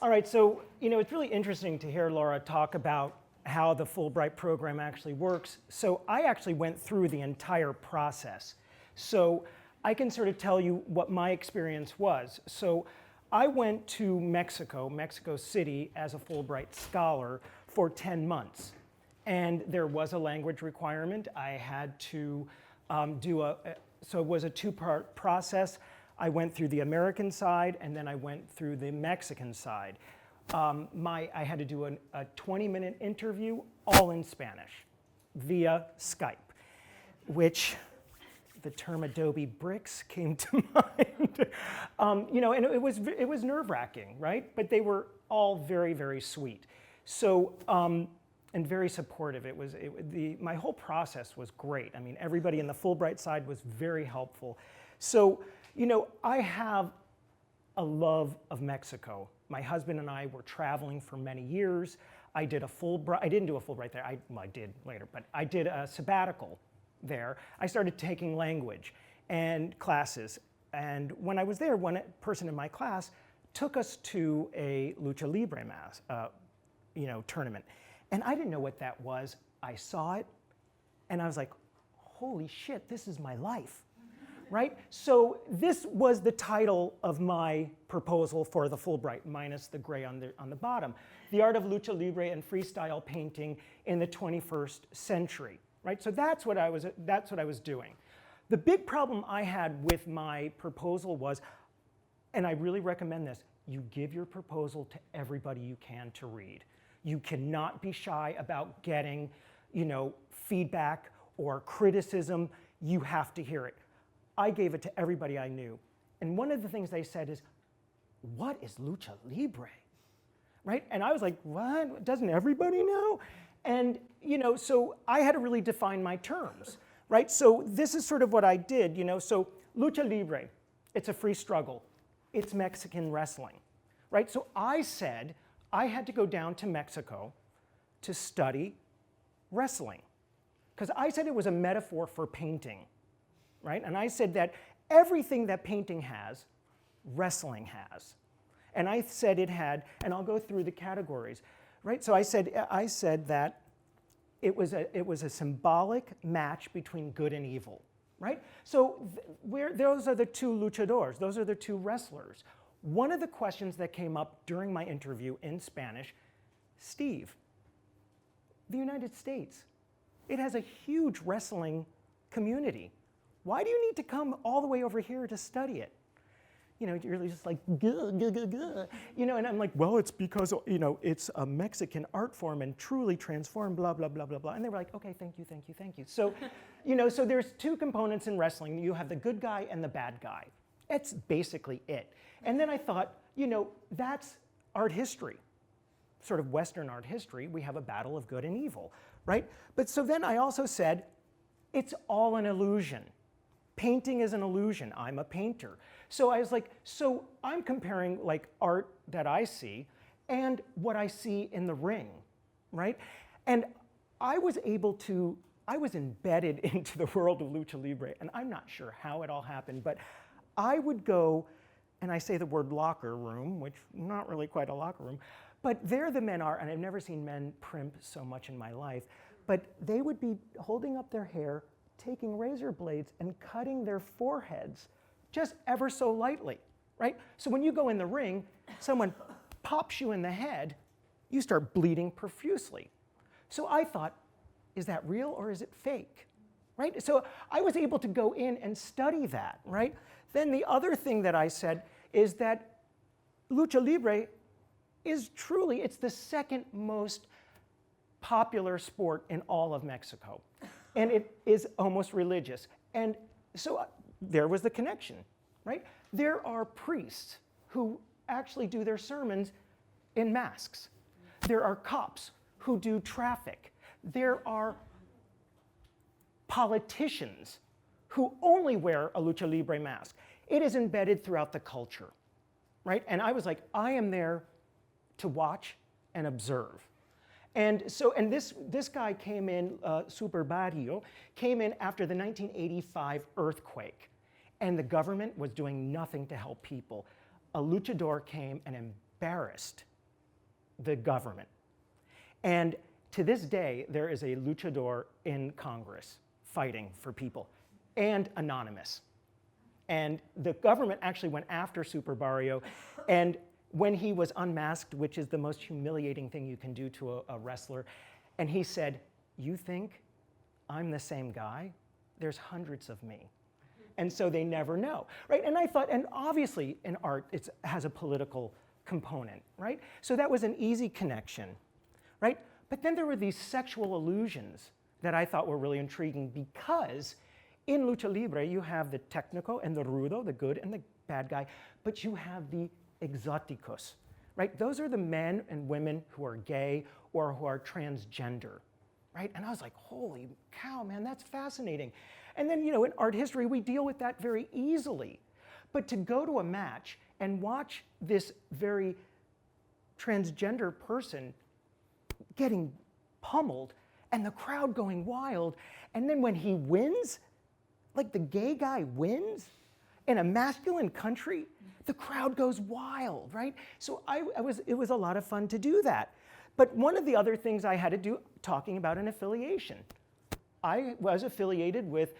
All right, so it's really interesting to hear Lora talk about how the Fulbright program actually works. So I actually went through the entire process. So I can sort of tell you what my experience was. So I went to Mexico City, as a Fulbright Scholar for 10 months. And there was a language requirement. I had to so it was a two-part process. I went through the American side, and then I went through the Mexican side. I had to do a 20-minute interview, all in Spanish, via Skype, which the term Adobe Bricks came to mind. And it was nerve-wracking, right? But they were all very, very sweet. So, and very supportive. My whole process was great. I mean, everybody in the Fulbright side was very helpful. So, I have a love of Mexico. My husband and I were traveling for many years. I didn't do a Fulbright there. I did later, but I did a sabbatical there. I started taking language and classes. And when I was there, one person in my class took us to a lucha libre tournament. And I didn't know what that was. I saw it, and I was like, holy shit, this is my life. Right? So this was the title of my proposal for the Fulbright, minus the gray on the bottom. The Art of Lucha Libre and Freestyle Painting in the 21st Century. Right? So that's what I was doing. The big problem I had with my proposal was, and I really recommend this, you give your proposal to everybody you can to read. You cannot be shy about getting, feedback or criticism. You have to hear it. I gave it to everybody I knew. And one of the things they said is, what is lucha libre? Right? And I was like, what? Doesn't everybody know? And, so I had to really define my terms, right? So this is sort of what I did, So lucha libre, it's a free struggle. It's Mexican wrestling, right? So I said I had to go down to Mexico to study wrestling, because I said it was a metaphor for painting. Right? And I said that everything that painting has, wrestling has. And I said it had, and I'll go through the categories, right? So I said that it was a symbolic match between good and evil, right? So those are the two luchadores, those are the two wrestlers. One of the questions that came up during my interview in Spanish, Steve, the United States, it has a huge wrestling community. Why do you need to come all the way over here to study it? You're just like, gah, gah, gah, gah. And I'm like, well, it's because, it's a Mexican art form and truly transformed, blah, blah, blah, blah, blah. And they were like, okay, thank you, thank you, thank you. So, so there's two components in wrestling. You have the good guy and the bad guy. That's basically it. And then I thought, that's art history, sort of Western art history. We have a battle of good and evil, right? But so then I also said, it's all an illusion. Painting is an illusion. I'm a painter. So I was like, so I'm comparing like art that I see and what I see in the ring, right? And I was able to I was embedded into the world of lucha libre, and I'm not sure how it all happened, but I would go, and I say the word locker room, which not really quite a locker room, but there the men are, and I've never seen men primp so much in my life, but they would be holding up their hair, taking razor blades and cutting their foreheads just ever so lightly, right? So when you go in the ring, someone pops you in the head, you start bleeding profusely. So I thought, is that real or is it fake, right? So I was able to go in and study that, right? Then the other thing that I said is that lucha libre is truly, it's the second most popular sport in all of Mexico. And it is almost religious. And so there was the connection, right? There are priests who actually do their sermons in masks. There are cops who do traffic. There are politicians who only wear a lucha libre mask. It is embedded throughout the culture, right? And I was like, I am there to watch and observe. And so, and this guy came in, Super Barrio, came in after the 1985 earthquake, and the government was doing nothing to help people. A luchador came and embarrassed the government. And to this day, there is a luchador in Congress fighting for people, and anonymous. And the government actually went after Super Barrio, and when he was unmasked, which is the most humiliating thing you can do to a wrestler, and he said, "You think I'm the same guy? There's hundreds of me." And so they never know, right? And I thought, and obviously in art, it has a political component, right? So that was an easy connection, right? But then there were these sexual allusions that I thought were really intriguing, because in lucha libre, you have the técnico and the rudo, the good and the bad guy, but you have the exóticos, right? Those are the men and women who are gay or who are transgender, right? And I was like, holy cow, man, that's fascinating. And then, you know, in art history, we deal with that very easily. But to go to a match and watch this very transgender person getting pummeled and the crowd going wild, and then when he wins, like the gay guy wins in a masculine country, the crowd goes wild, right? So it was a lot of fun to do that. But one of the other things I had to do, talking about an affiliation. I was affiliated with,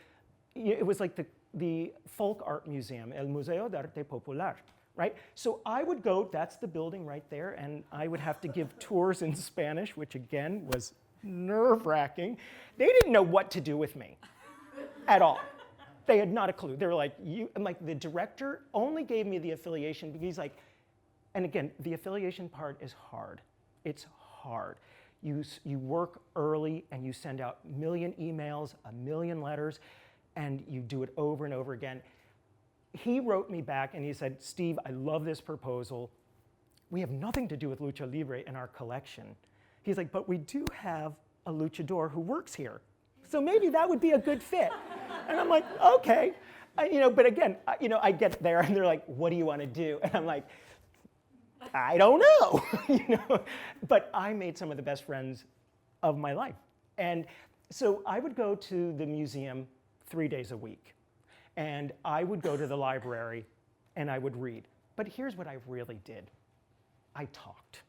it was like the folk art museum, El Museo de Arte Popular, right? So I would go, that's the building right there, and I would have to give tours in Spanish, which again was nerve-wracking. They didn't know what to do with me at all. They had not a clue. They were like, and like the director only gave me the affiliation because he's like, and again, the affiliation part is hard. It's hard. You work early and you send out 1 million emails, 1 million letters, and you do it over and over again. He wrote me back and he said, "Steve, I love this proposal. We have nothing to do with lucha libre in our collection." He's like, "But we do have a luchador who works here. So maybe that would be a good fit." And I'm like, okay. But again, I get there and they're like, "What do you want to do?" And I'm like, I don't know. But I made some of the best friends of my life. And so I would go to the museum 3 days a week. And I would go to the library and I would read. But here's what I really did. I talked.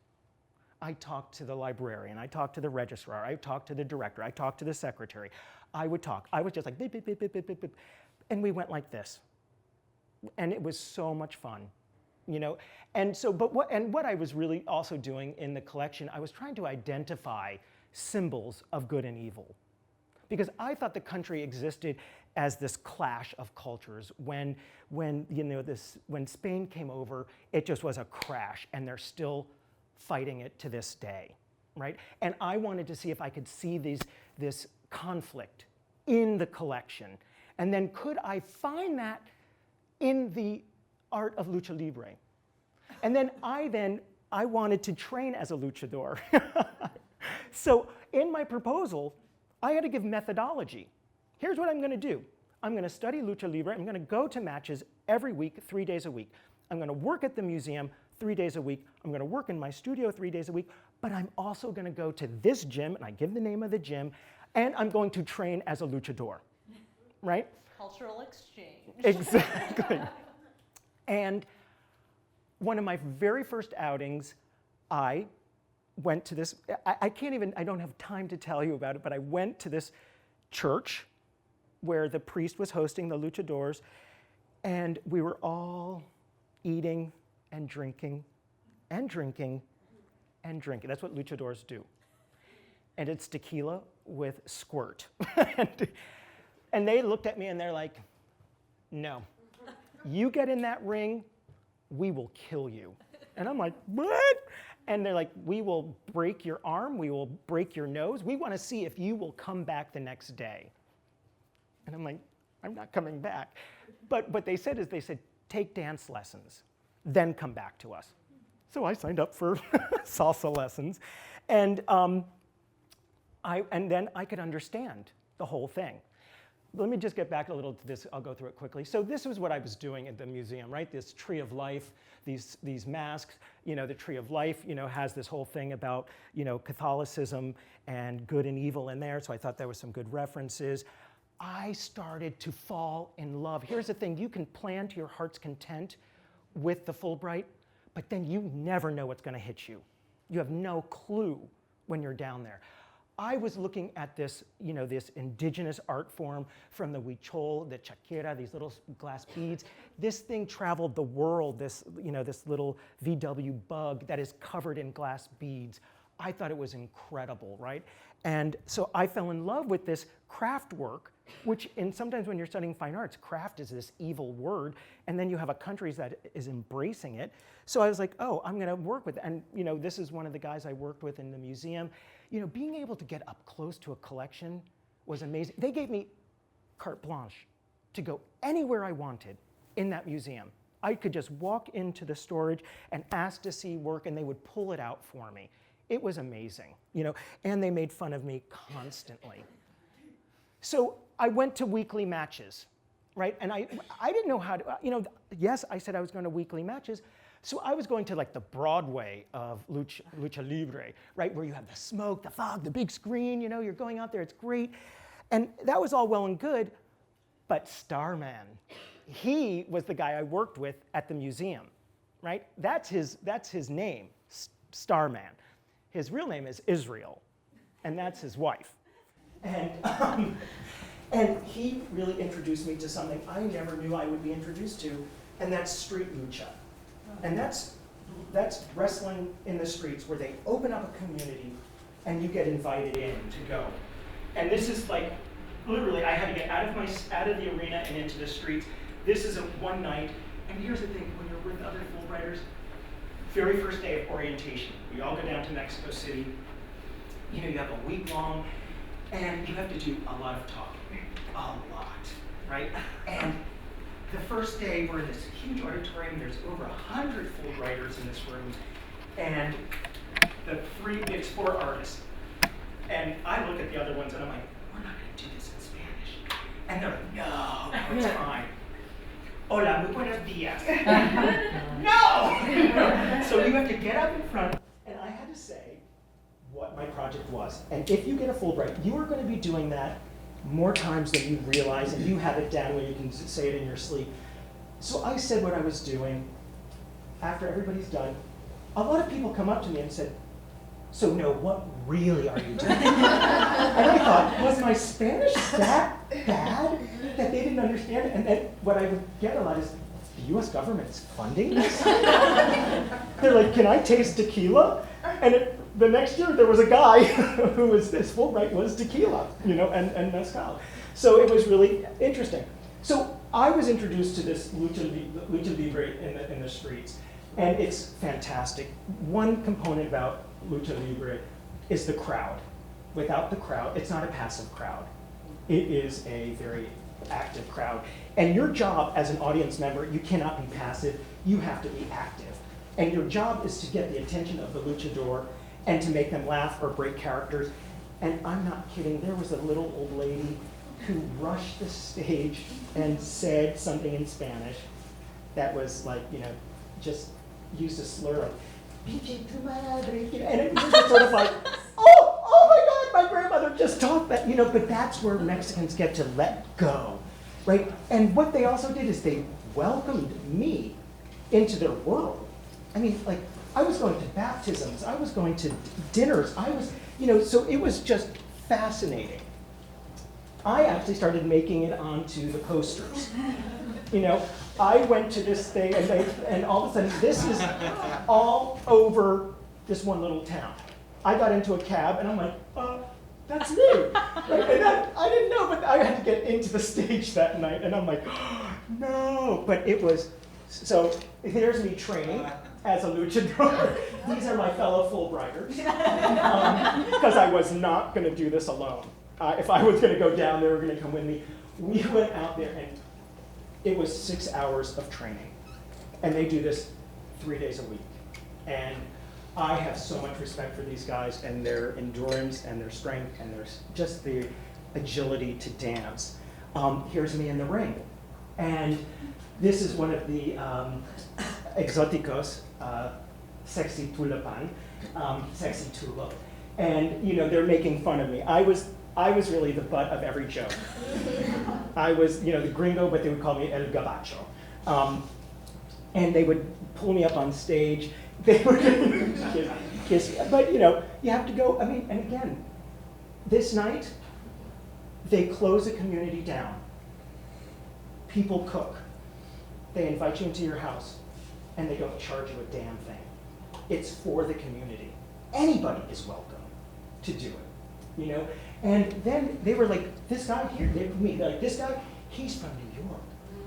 I talked to the librarian, I talked to the registrar, I talked to the director, I talked to the secretary. I would talk. I was just like, beep, beep, beep, beep, beep, beep, beep. And we went like this. And it was so much fun, And so, what I was really also doing in the collection, I was trying to identify symbols of good and evil. Because I thought the country existed as this clash of cultures. When Spain came over, it just was a crash, and they're still fighting it to this day, right? And I wanted to see if I could see this conflict in the collection. And then could I find that in the art of lucha libre? And then I wanted to train as a luchador. So in my proposal, I had to give methodology. Here's what I'm going to do. I'm going to study lucha libre. I'm going to go to matches every week, 3 days a week. I'm going to work at the museum 3 days a week. I'm going to work in my studio 3 days a week. But I'm also going to go to this gym, and I give the name of the gym, and I'm going to train as a luchador, right? Cultural exchange. Exactly. And one of my very first outings, I went to this, I don't have time to tell you about it, but I went to this church where the priest was hosting the luchadors, and we were all eating and drinking and drinking and drinking. That's what luchadors do. And it's tequila with squirt. And they looked at me and they're like, no, you get in that ring, we will kill you. And I'm like, what? And they're like, we will break your arm, we will break your nose. We want to see if you will come back the next day. And I'm like, I'm not coming back. But what they said is, take dance lessons, then come back to us. So I signed up for salsa lessons. And then I could understand the whole thing. Let me just get back a little to this. I'll go through it quickly. So this was what I was doing at the museum, right? This tree of life, these masks. The tree of life, has this whole thing about, Catholicism and good and evil in there. So I thought there was some good references. I started to fall in love. Here's the thing. You can plan to your heart's content with the Fulbright, but then you never know what's going to hit you. You have no clue when you're down there. I was looking at this, this indigenous art form from the huichol, the chaquera, these little glass beads. This thing traveled the world, this little VW bug that is covered in glass beads. I thought it was incredible, right? And so I fell in love with this craft work, which sometimes when you're studying fine arts, craft is this evil word, and then you have a country that is embracing it. So I was like, oh, I'm gonna work with it. And this is one of the guys I worked with in the museum. Being able to get up close to a collection was amazing. They gave me carte blanche to go anywhere I wanted in that museum. I could just walk into the storage and ask to see work, and they would pull it out for me. It was amazing, and they made fun of me constantly. So I went to weekly matches, right? And I didn't know how to, yes, I said I was going to weekly matches. So I was going to like the Broadway of Lucha Libre, right? Where you have the smoke, the fog, the big screen, you're going out there, it's great. And that was all well and good, but Starman, he was the guy I worked with at the museum, right? That's his name, Starman. His real name is Israel, and that's his wife. And he really introduced me to something I never knew I would be introduced to, and that's street lucha. And that's wrestling in the streets where they open up a community and you get invited in to go. And this is like, literally, I had to get out of the arena and into the streets. This is a one night, and here's the thing, when you're with other Fulbrighters, very first day of orientation, we all go down to Mexico City. You have a week long, and you have to do a lot of talking, a lot, right? And the first day, we're in this huge auditorium. There's over 100 Fulbrighters in this room, and the 3 big sport artists. And I look at the other ones, and I'm like, we're not going to do this in Spanish. And they're like, no, it's fine. Hola, muy buenos días. No! So you have to get up in front, and I had to say what my project was. And if you get a Fulbright, you are going to be doing that more times than you realize, and you have it down where you can say it in your sleep. So I said what I was doing. After everybody's done, a lot of people come up to me and said, so no, what really are you doing? And I thought, was my Spanish that bad that they didn't understand it? And then what I would get a lot is, the US government's funding this? They're like, can I taste tequila? And the next year there was a guy who was, his Fulbright was tequila, and mezcal. So it was really interesting. So I was introduced to this lucha libre in the streets, and it's fantastic. One component about lucha libre is the crowd. Without the crowd, it's not a passive crowd. It is a very active crowd. And your job as an audience member, you cannot be passive, you have to be active. And your job is to get the attention of the luchador and to make them laugh or break characters. And I'm not kidding, there was a little old lady who rushed the stage and said something in Spanish that was like, just used a slur of, and it was just sort of like, oh my God, my grandmother just taught that, but that's where Mexicans get to let go, right? And what they also did is they welcomed me into their world. I mean, like, I was going to baptisms, I was going to dinners, I was, so it was just fascinating. I actually started making it onto the posters. I went to this thing, and all of a sudden, this is all over this one little town. I got into a cab, and I'm like, that's me. Right? And I didn't know, but I had to get into the stage that night, and I'm like, no. But it was, so here's me training as a luchador. These are my fellow Fulbrighters, because I was not going to do this alone. If I was going to go down, they were going to come with me. We went out there, and it was 6 hours of training. And they do this 3 days a week. And I have so much respect for these guys and their endurance and their strength and their just the agility to dance. Here's me in the ring. And this is one of the exoticos, sexy tulipan, sexy tulip. And they're making fun of me. I was really the butt of every joke. I was, the gringo, but they would call me El Gabacho. And they would pull me up on stage. They would kiss me. But, you have to go. I mean, and again, this night, they close the community down. People cook. They invite you into your house, and they don't charge you a damn thing. It's for the community. Anybody is welcome to do it, And then they were like, this guy here, this guy, he's from New York.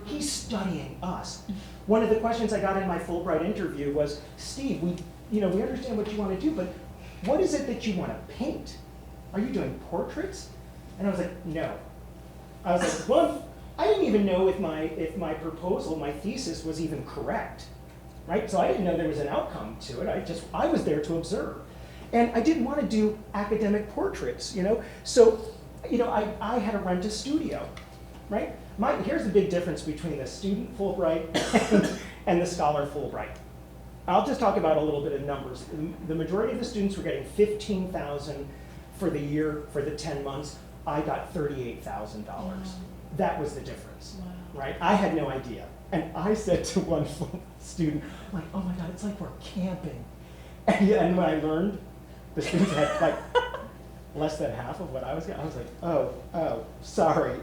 He's studying us. One of the questions I got in my Fulbright interview was, Steve, we understand what you want to do, but what is it that you want to paint? Are you doing portraits? And I was like, no. I was like, well, I didn't even know if my proposal, my thesis was even correct, right? So I didn't know there was an outcome to it. I was there to observe. And I didn't want to do academic portraits, So, I had to rent a studio, right? Here's the big difference between the student Fulbright and the scholar Fulbright. I'll just talk about a little bit of numbers. The majority of the students were getting $15,000 for the year, for the 10 months. I got $38,000. Wow. That was the difference, right? I had no idea. And I said to one student, I'm like, oh my God, it's like we're camping. And when I learned, the students had like less than half of what I was getting. I was like, oh, sorry,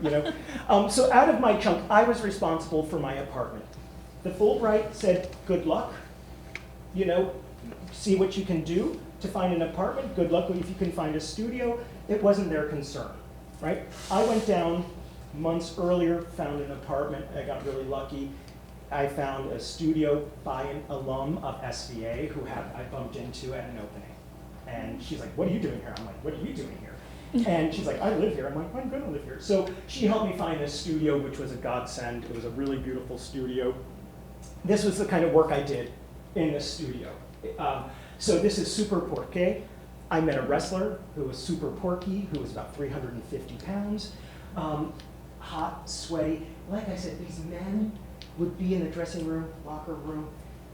So out of my chunk, I was responsible for my apartment. The Fulbright said, good luck, see what you can do to find an apartment. Good luck if you can find a studio. It wasn't their concern, right? I went down months earlier, found an apartment. I got really lucky. I found a studio by an alum of SVA who I bumped into at an opening. And she's like, what are you doing here? I'm like, what are you doing here? And she's like, I live here. I'm like, I'm going to live here. So she helped me find this studio, which was a godsend. It was a really beautiful studio. This was the kind of work I did in the studio. So this is Super Porque. I met a wrestler who was super porky, who was about 350 pounds. Hot, sweaty. Like I said, these men would be in the dressing room, locker room,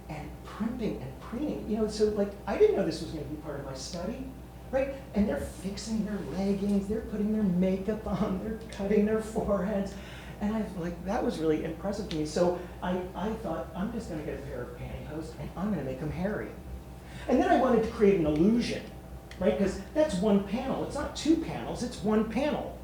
and primping and preening. So like, I didn't know this was going to be part of my study, right? And they're fixing their leggings, they're putting their makeup on, they're cutting their foreheads. And I was like, that was really impressive to me. So I thought, I'm just going to get a pair of pantyhose and I'm going to make them hairy. And then I wanted to create an illusion, right? Because that's one panel. It's not two panels, it's one panel.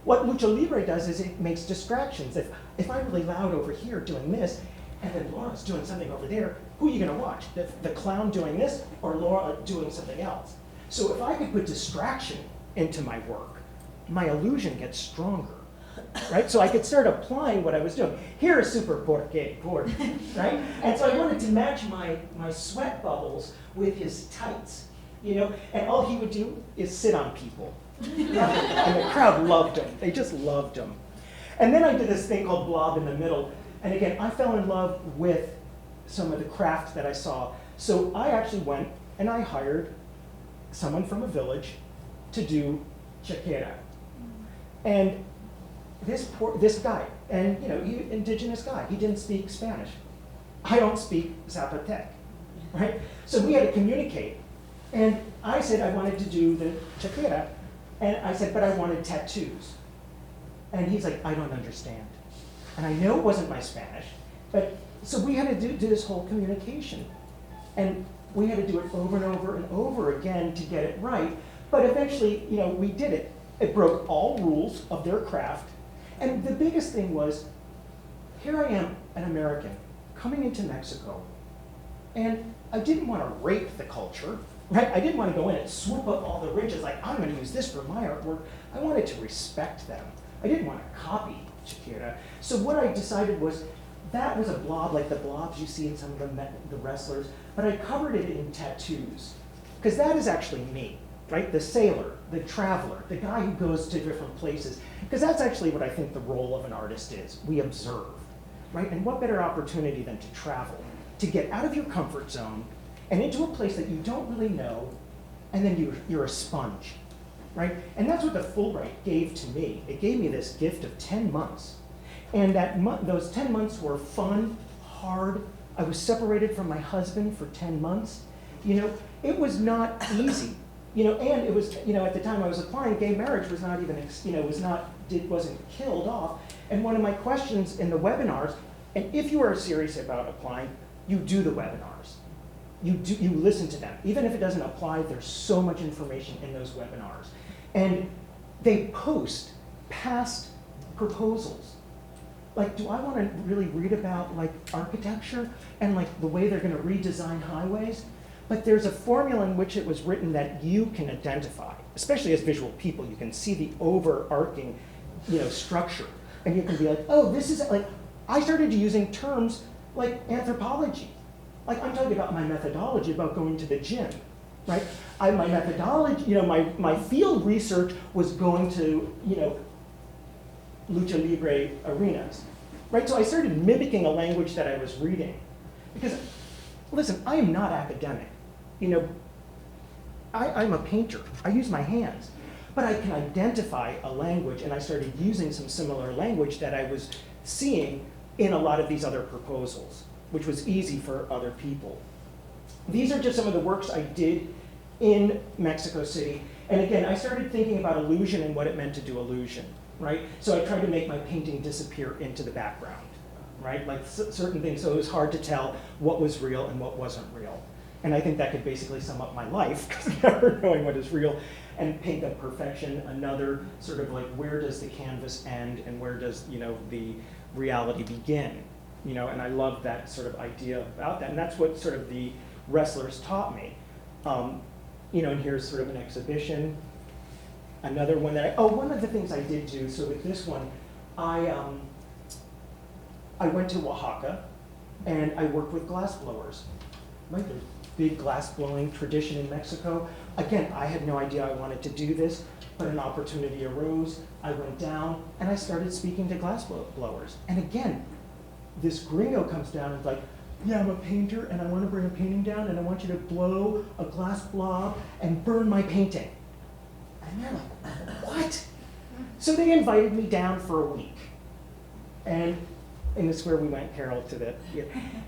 What Lucha Libre does is it makes distractions. If I'm really loud over here doing this, and then Laura's doing something over there, who are you going to watch? The clown doing this or Laura doing something else? So if I could put distraction into my work, my illusion gets stronger, right? So I could start applying what I was doing. Here is Super Porque, right? And so I wanted to match my sweat bubbles with his tights, and all he would do is sit on people. And the crowd loved him. They just loved him. And then I did this thing called Blob in the Middle. And again, I fell in love with some of the craft that I saw. So I actually went and I hired someone from a village to do chaquera. And this guy, and indigenous guy, he didn't speak Spanish. I don't speak Zapotec, right? So we had to communicate. And I said I wanted to do the chaquera. And I said, but I wanted tattoos. And he's like, I don't understand. And I know it wasn't my Spanish, but so we had to do this whole communication. And we had to do it over and over and over again to get it right. But eventually, you know, we did it. It broke all rules of their craft. And the biggest thing was, here I am, an American, coming into Mexico, and I didn't want to rape the culture, right? I didn't want to go in and swoop up all the riches, like, I'm going to use this for my artwork. I wanted to respect them. I didn't want to copy Shakira. So what I decided was, that was a blob, like the blobs you see in some of the wrestlers, but I covered it in tattoos, because that is actually me, right? The sailor, the traveler, the guy who goes to different places, because that's actually what I think the role of an artist is. We observe, right? And what better opportunity than to travel, to get out of your comfort zone and into a place that you don't really know, and then you're a sponge, right? And that's what the Fulbright gave to me. It gave me this gift of 10 months. And those 10 months were fun, hard. I was separated from my husband for 10 months. You know, it was not easy. You know, and it was, you know, at the time I was applying, gay marriage was not even, wasn't killed off. And one of my questions in the webinars, and if you are serious about applying, you do the webinars. You listen to them. Even if it doesn't apply, there's so much information in those webinars. And they post past proposals. Like, do I want to really read about like architecture and like the way they're going to redesign highways? But there's a formula in which it was written that you can identify, especially as visual people. You can see the overarching, you know, structure, and you can be like, oh, this is like. I started using terms like anthropology. Like, I'm talking about my methodology about going to the gym, right? My methodology, you know, my field research was going to, you know, lucha libre arenas, right? So I started mimicking a language that I was reading. Because, listen, I am not academic. You know, I'm a painter. I use my hands. But I can identify a language, and I started using some similar language that I was seeing in a lot of these other proposals, which was easy for other people. These are just some of the works I did in Mexico City. And again, I started thinking about illusion and what it meant to do illusion, right? So I tried to make my painting disappear into the background, right? Like certain things, so it was hard to tell what was real and what wasn't real. And I think that could basically sum up my life, because never knowing what is real. And Paint of Perfection, another sort of like, where does the canvas end and where does, you know, the reality begin? You know, and I love that sort of idea about that. And that's what sort of the wrestlers taught me. You know, and here's sort of an exhibition. Another one that one of the things I did do, so with this one, I went to Oaxaca and I worked with glass blowers. Right, there's big glass blowing tradition in Mexico. Again, I had no idea I wanted to do this, but an opportunity arose. I went down and I started speaking to glass blowers. And again, this gringo comes down and is like, yeah, I'm a painter and I want to bring a painting down and I want you to blow a glass blob and burn my painting. And they're like, what? So they invited me down for a week. And this is where we went, Carol, to the, yeah.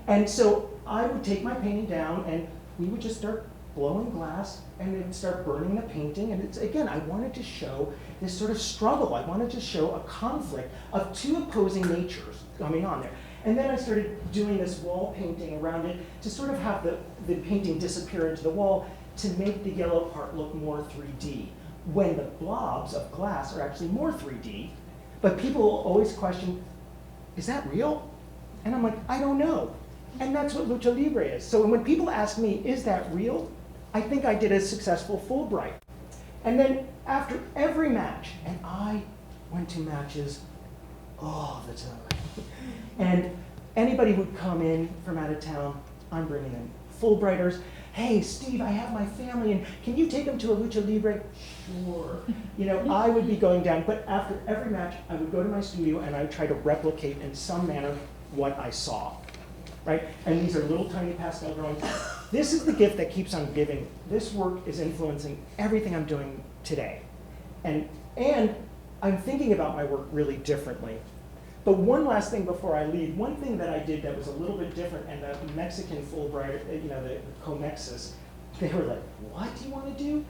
And so I would take my painting down and we would just start blowing glass and then start burning the painting. And it's, again, I wanted to show this sort of struggle. I wanted to show a conflict of two opposing natures coming on there. And then I started doing this wall painting around it to sort of have the painting disappear into the wall to make the yellow part look more 3D, when the blobs of glass are actually more 3D. But people will always question, is that real? And I'm like, I don't know. And that's what lucha libre is. So when people ask me, is that real? I think I did a successful Fulbright. And then after every match, and I went to matches all the time. And anybody would come in from out of town, I'm bringing in Fulbrighters. Hey, Steve, I have my family, and can you take them to a lucha libre? Sure. You know, I would be going down, but after every match, I would go to my studio and I would try to replicate in some manner what I saw, right? And these are little tiny pastel drawings. This is the gift that keeps on giving. This work is influencing everything I'm doing today. And I'm thinking about my work really differently. But one last thing before I leave, one thing that I did that was a little bit different, and the Mexican Fulbright, you know, the Comexis, they were like, what do you want to do?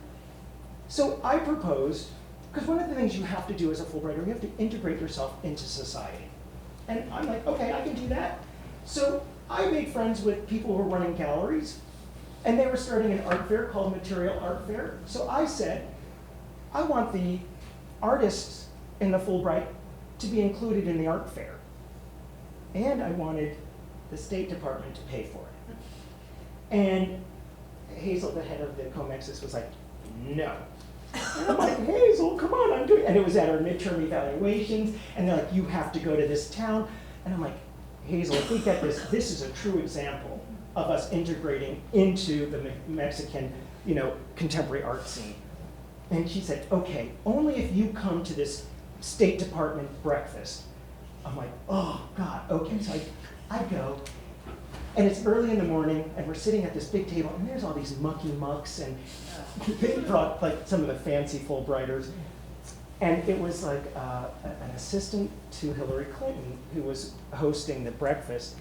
So I proposed because one of the things you have to do as a Fulbrighter, you have to integrate yourself into society. And I'm like, okay, I can do that. So I made friends with people who were running galleries, and they were starting an art fair called Material Art Fair. So I said, I want the artists in the Fulbright to be included in the art fair. And I wanted the State Department to pay for it. And Hazel, the head of the COMEXIS, was like, no. And I'm like, Hazel, come on, I'm doing it. And it was at our midterm evaluations, and they're like, you have to go to this town. And I'm like, Hazel, if we get this, this is a true example of us integrating into the Mexican, contemporary art scene. And she said, okay, only if you come to this State Department breakfast. I'm like, oh God, okay. So I go, and it's early in the morning, and we're sitting at this big table, and there's all these mucky mucks, and they brought like some of the fancy Fulbrighters. And it was like an assistant to Hillary Clinton who was hosting the breakfast.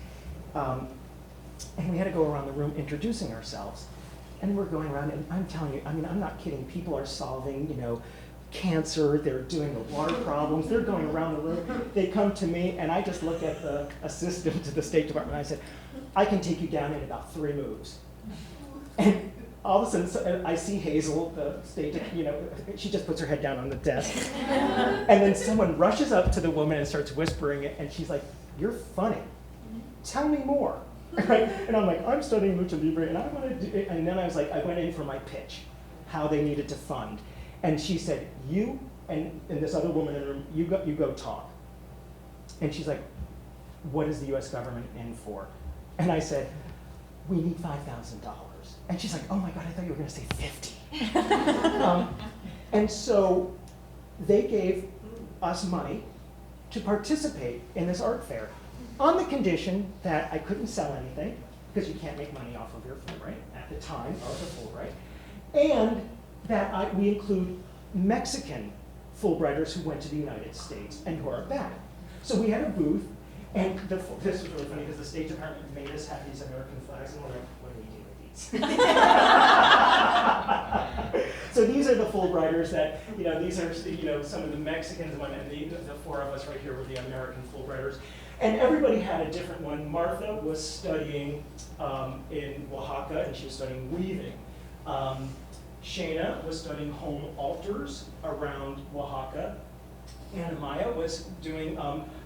And we had to go around the room introducing ourselves. And we're going around, and I'm telling you, I mean, I'm not kidding. People are solving, cancer. They're doing the water problems. They're going around the room. They come to me, and I just look at the assistant to the State Department. And I said, I can take you down in about 3 moves. And all of a sudden, I see Hazel, the State, she just puts her head down on the desk. And then someone rushes up to the woman and starts whispering it, and she's like, you're funny. Tell me more. Right? And I'm like, I'm studying lucha libre, and I want to do it. And then I was like, I went in for my pitch, how they needed to fund. And she said, you and this other woman in the room, you go talk. And she's like, what is the U.S. government in for? And I said, we need $5,000. And she's like, oh my God, I thought you were going to say 50. And so they gave us money to participate in this art fair on the condition that I couldn't sell anything, because you can't make money off of your Fulbright at the time of the Fulbright, and that we include Mexican Fulbrighters who went to the United States and who are back. So we had a booth, and this was really funny because the State Department made us have these American flags, and we're like, what do we do with these? So these are the Fulbrighters that, these are, some of the Mexicans, and the 4 of us right here were the American Fulbrighters. And everybody had a different one. Martha was studying in Oaxaca, and she was studying weaving. Shayna was studying home altars around Oaxaca. Anna Maya was doing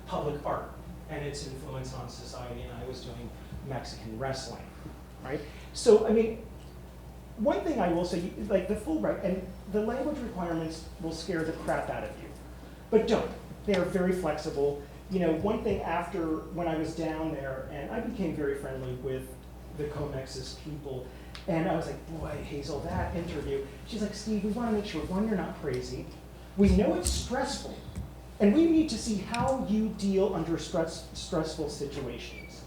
public art and its influence on society, and I was doing Mexican wrestling, right? So, I mean, one thing I will say, like the Fulbright, and the language requirements will scare the crap out of you, but don't. They are very flexible. One thing after, when I was down there, and I became very friendly with the COMEXIS people, and I was like, boy, Hazel, that interview. She's like, Steve, we want to make sure, one, you're not crazy. We know it's stressful, and we need to see how you deal under stressful situations.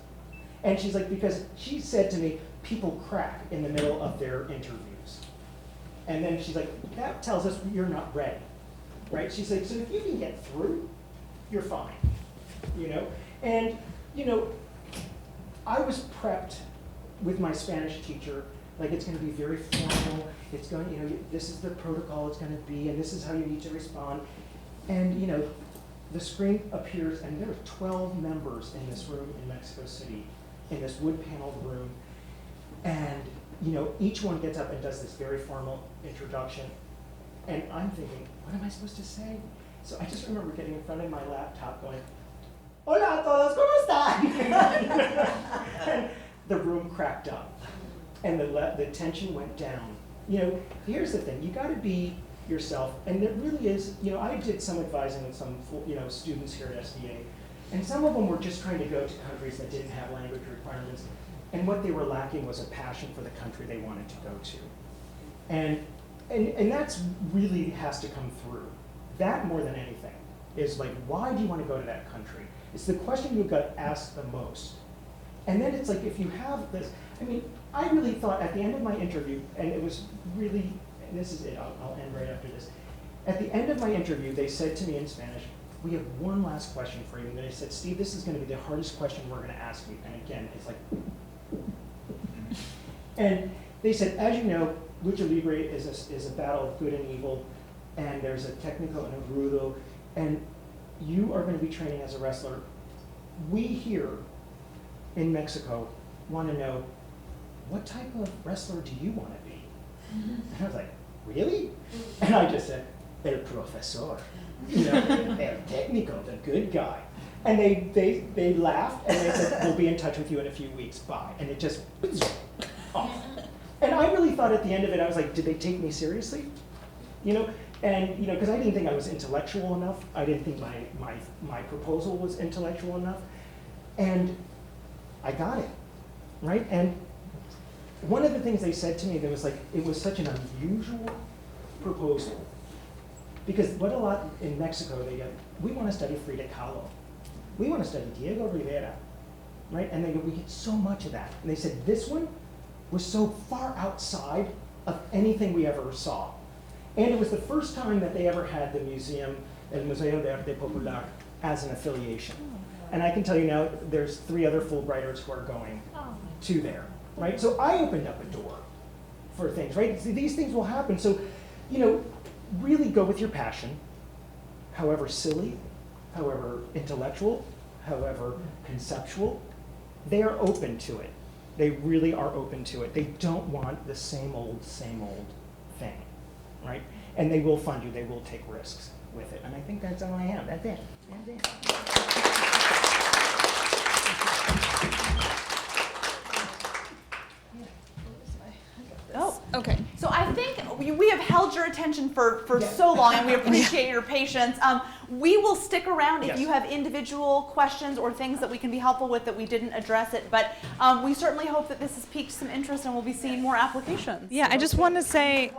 And she's like, because she said to me, people crack in the middle of their interviews. And then she's like, that tells us you're not ready, right? She's like, so if you can get through, you're fine. And I was prepped with my Spanish teacher, like it's going to be very formal, it's going, this is the protocol it's going to be, and this is how you need to respond. And the screen appears, and there were 12 members in this room in Mexico City, in this wood-paneled room, and each one gets up and does this very formal introduction, and I'm thinking, what am I supposed to say? So I just remember getting in front of my laptop going, hola a todos, ¿cómo están? And the room cracked up, and the tension went down. Here's the thing, you gotta be yourself, and there really is, I did some advising with some, students here at SVA, and some of them were just trying to go to countries that didn't have language requirements, and what they were lacking was a passion for the country they wanted to go to. And that's really has to come through. That more than anything is like, why do you want to go to that country? It's the question you've got asked the most. And then it's like, if you have this, I mean, I really thought at the end of my interview, and it was really, and this is it, I'll end right after this. At the end of my interview, they said to me in Spanish, we have one last question for you. And they said, Steve, this is going to be the hardest question we're going to ask you. And again, it's like, and they said, as you know, lucha libre is a battle of good and evil. and there's a technical and a rudo, and you are going to be training as a wrestler. We here in Mexico want to know, what type of wrestler do you want to be? And I was like, really? And I just said, el profesor, you know, el técnico, the good guy. And they laughed, and they said, we'll be in touch with you in a few weeks, bye. And it just off. And I really thought at the end of it, I was like, did they take me seriously? You know, and you know, because I didn't think I was intellectual enough. I didn't think my proposal was intellectual enough. And I got it, right? And one of the things they said to me, there was like, it was such an unusual proposal. Because what a lot in Mexico, they go, we want to study Frida Kahlo. We want to study Diego Rivera, right? And they go, we get so much of that. And they said, this one was so far outside of anything we ever saw. And it was the first time that they ever had the museum, El Museo de Arte Popular, as an affiliation. And I can tell you now, there's 3 other Fulbrighters who are going to there, right? So I opened up a door for things, right? So these things will happen. So, you know, really go with your passion, however silly, however intellectual, however conceptual. They are open to it. They really are open to it. They don't want the same old thing, right? And they will fund you. They will take risks with it. And I think that's all I have. That's it. That's it. Oh, Okay. so I think we have held your attention for so long, and we appreciate your patience. We will stick around if Yes. you have individual questions or things that we can be helpful with that we didn't address it. But we certainly hope that this has piqued some interest, and we'll be seeing more applications. Yeah, I just want to say,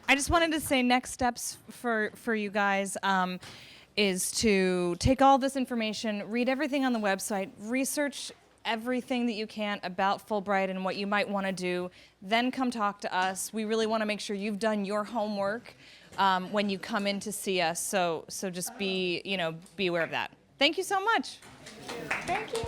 I just wanted to say next steps for you guys is to take all this information, read everything on the website, research everything that you can about Fulbright and what you might want to do, then come talk to us. We really want to make sure you've done your homework when you come in to see us. So just be aware of that. Thank you so much. Thank you.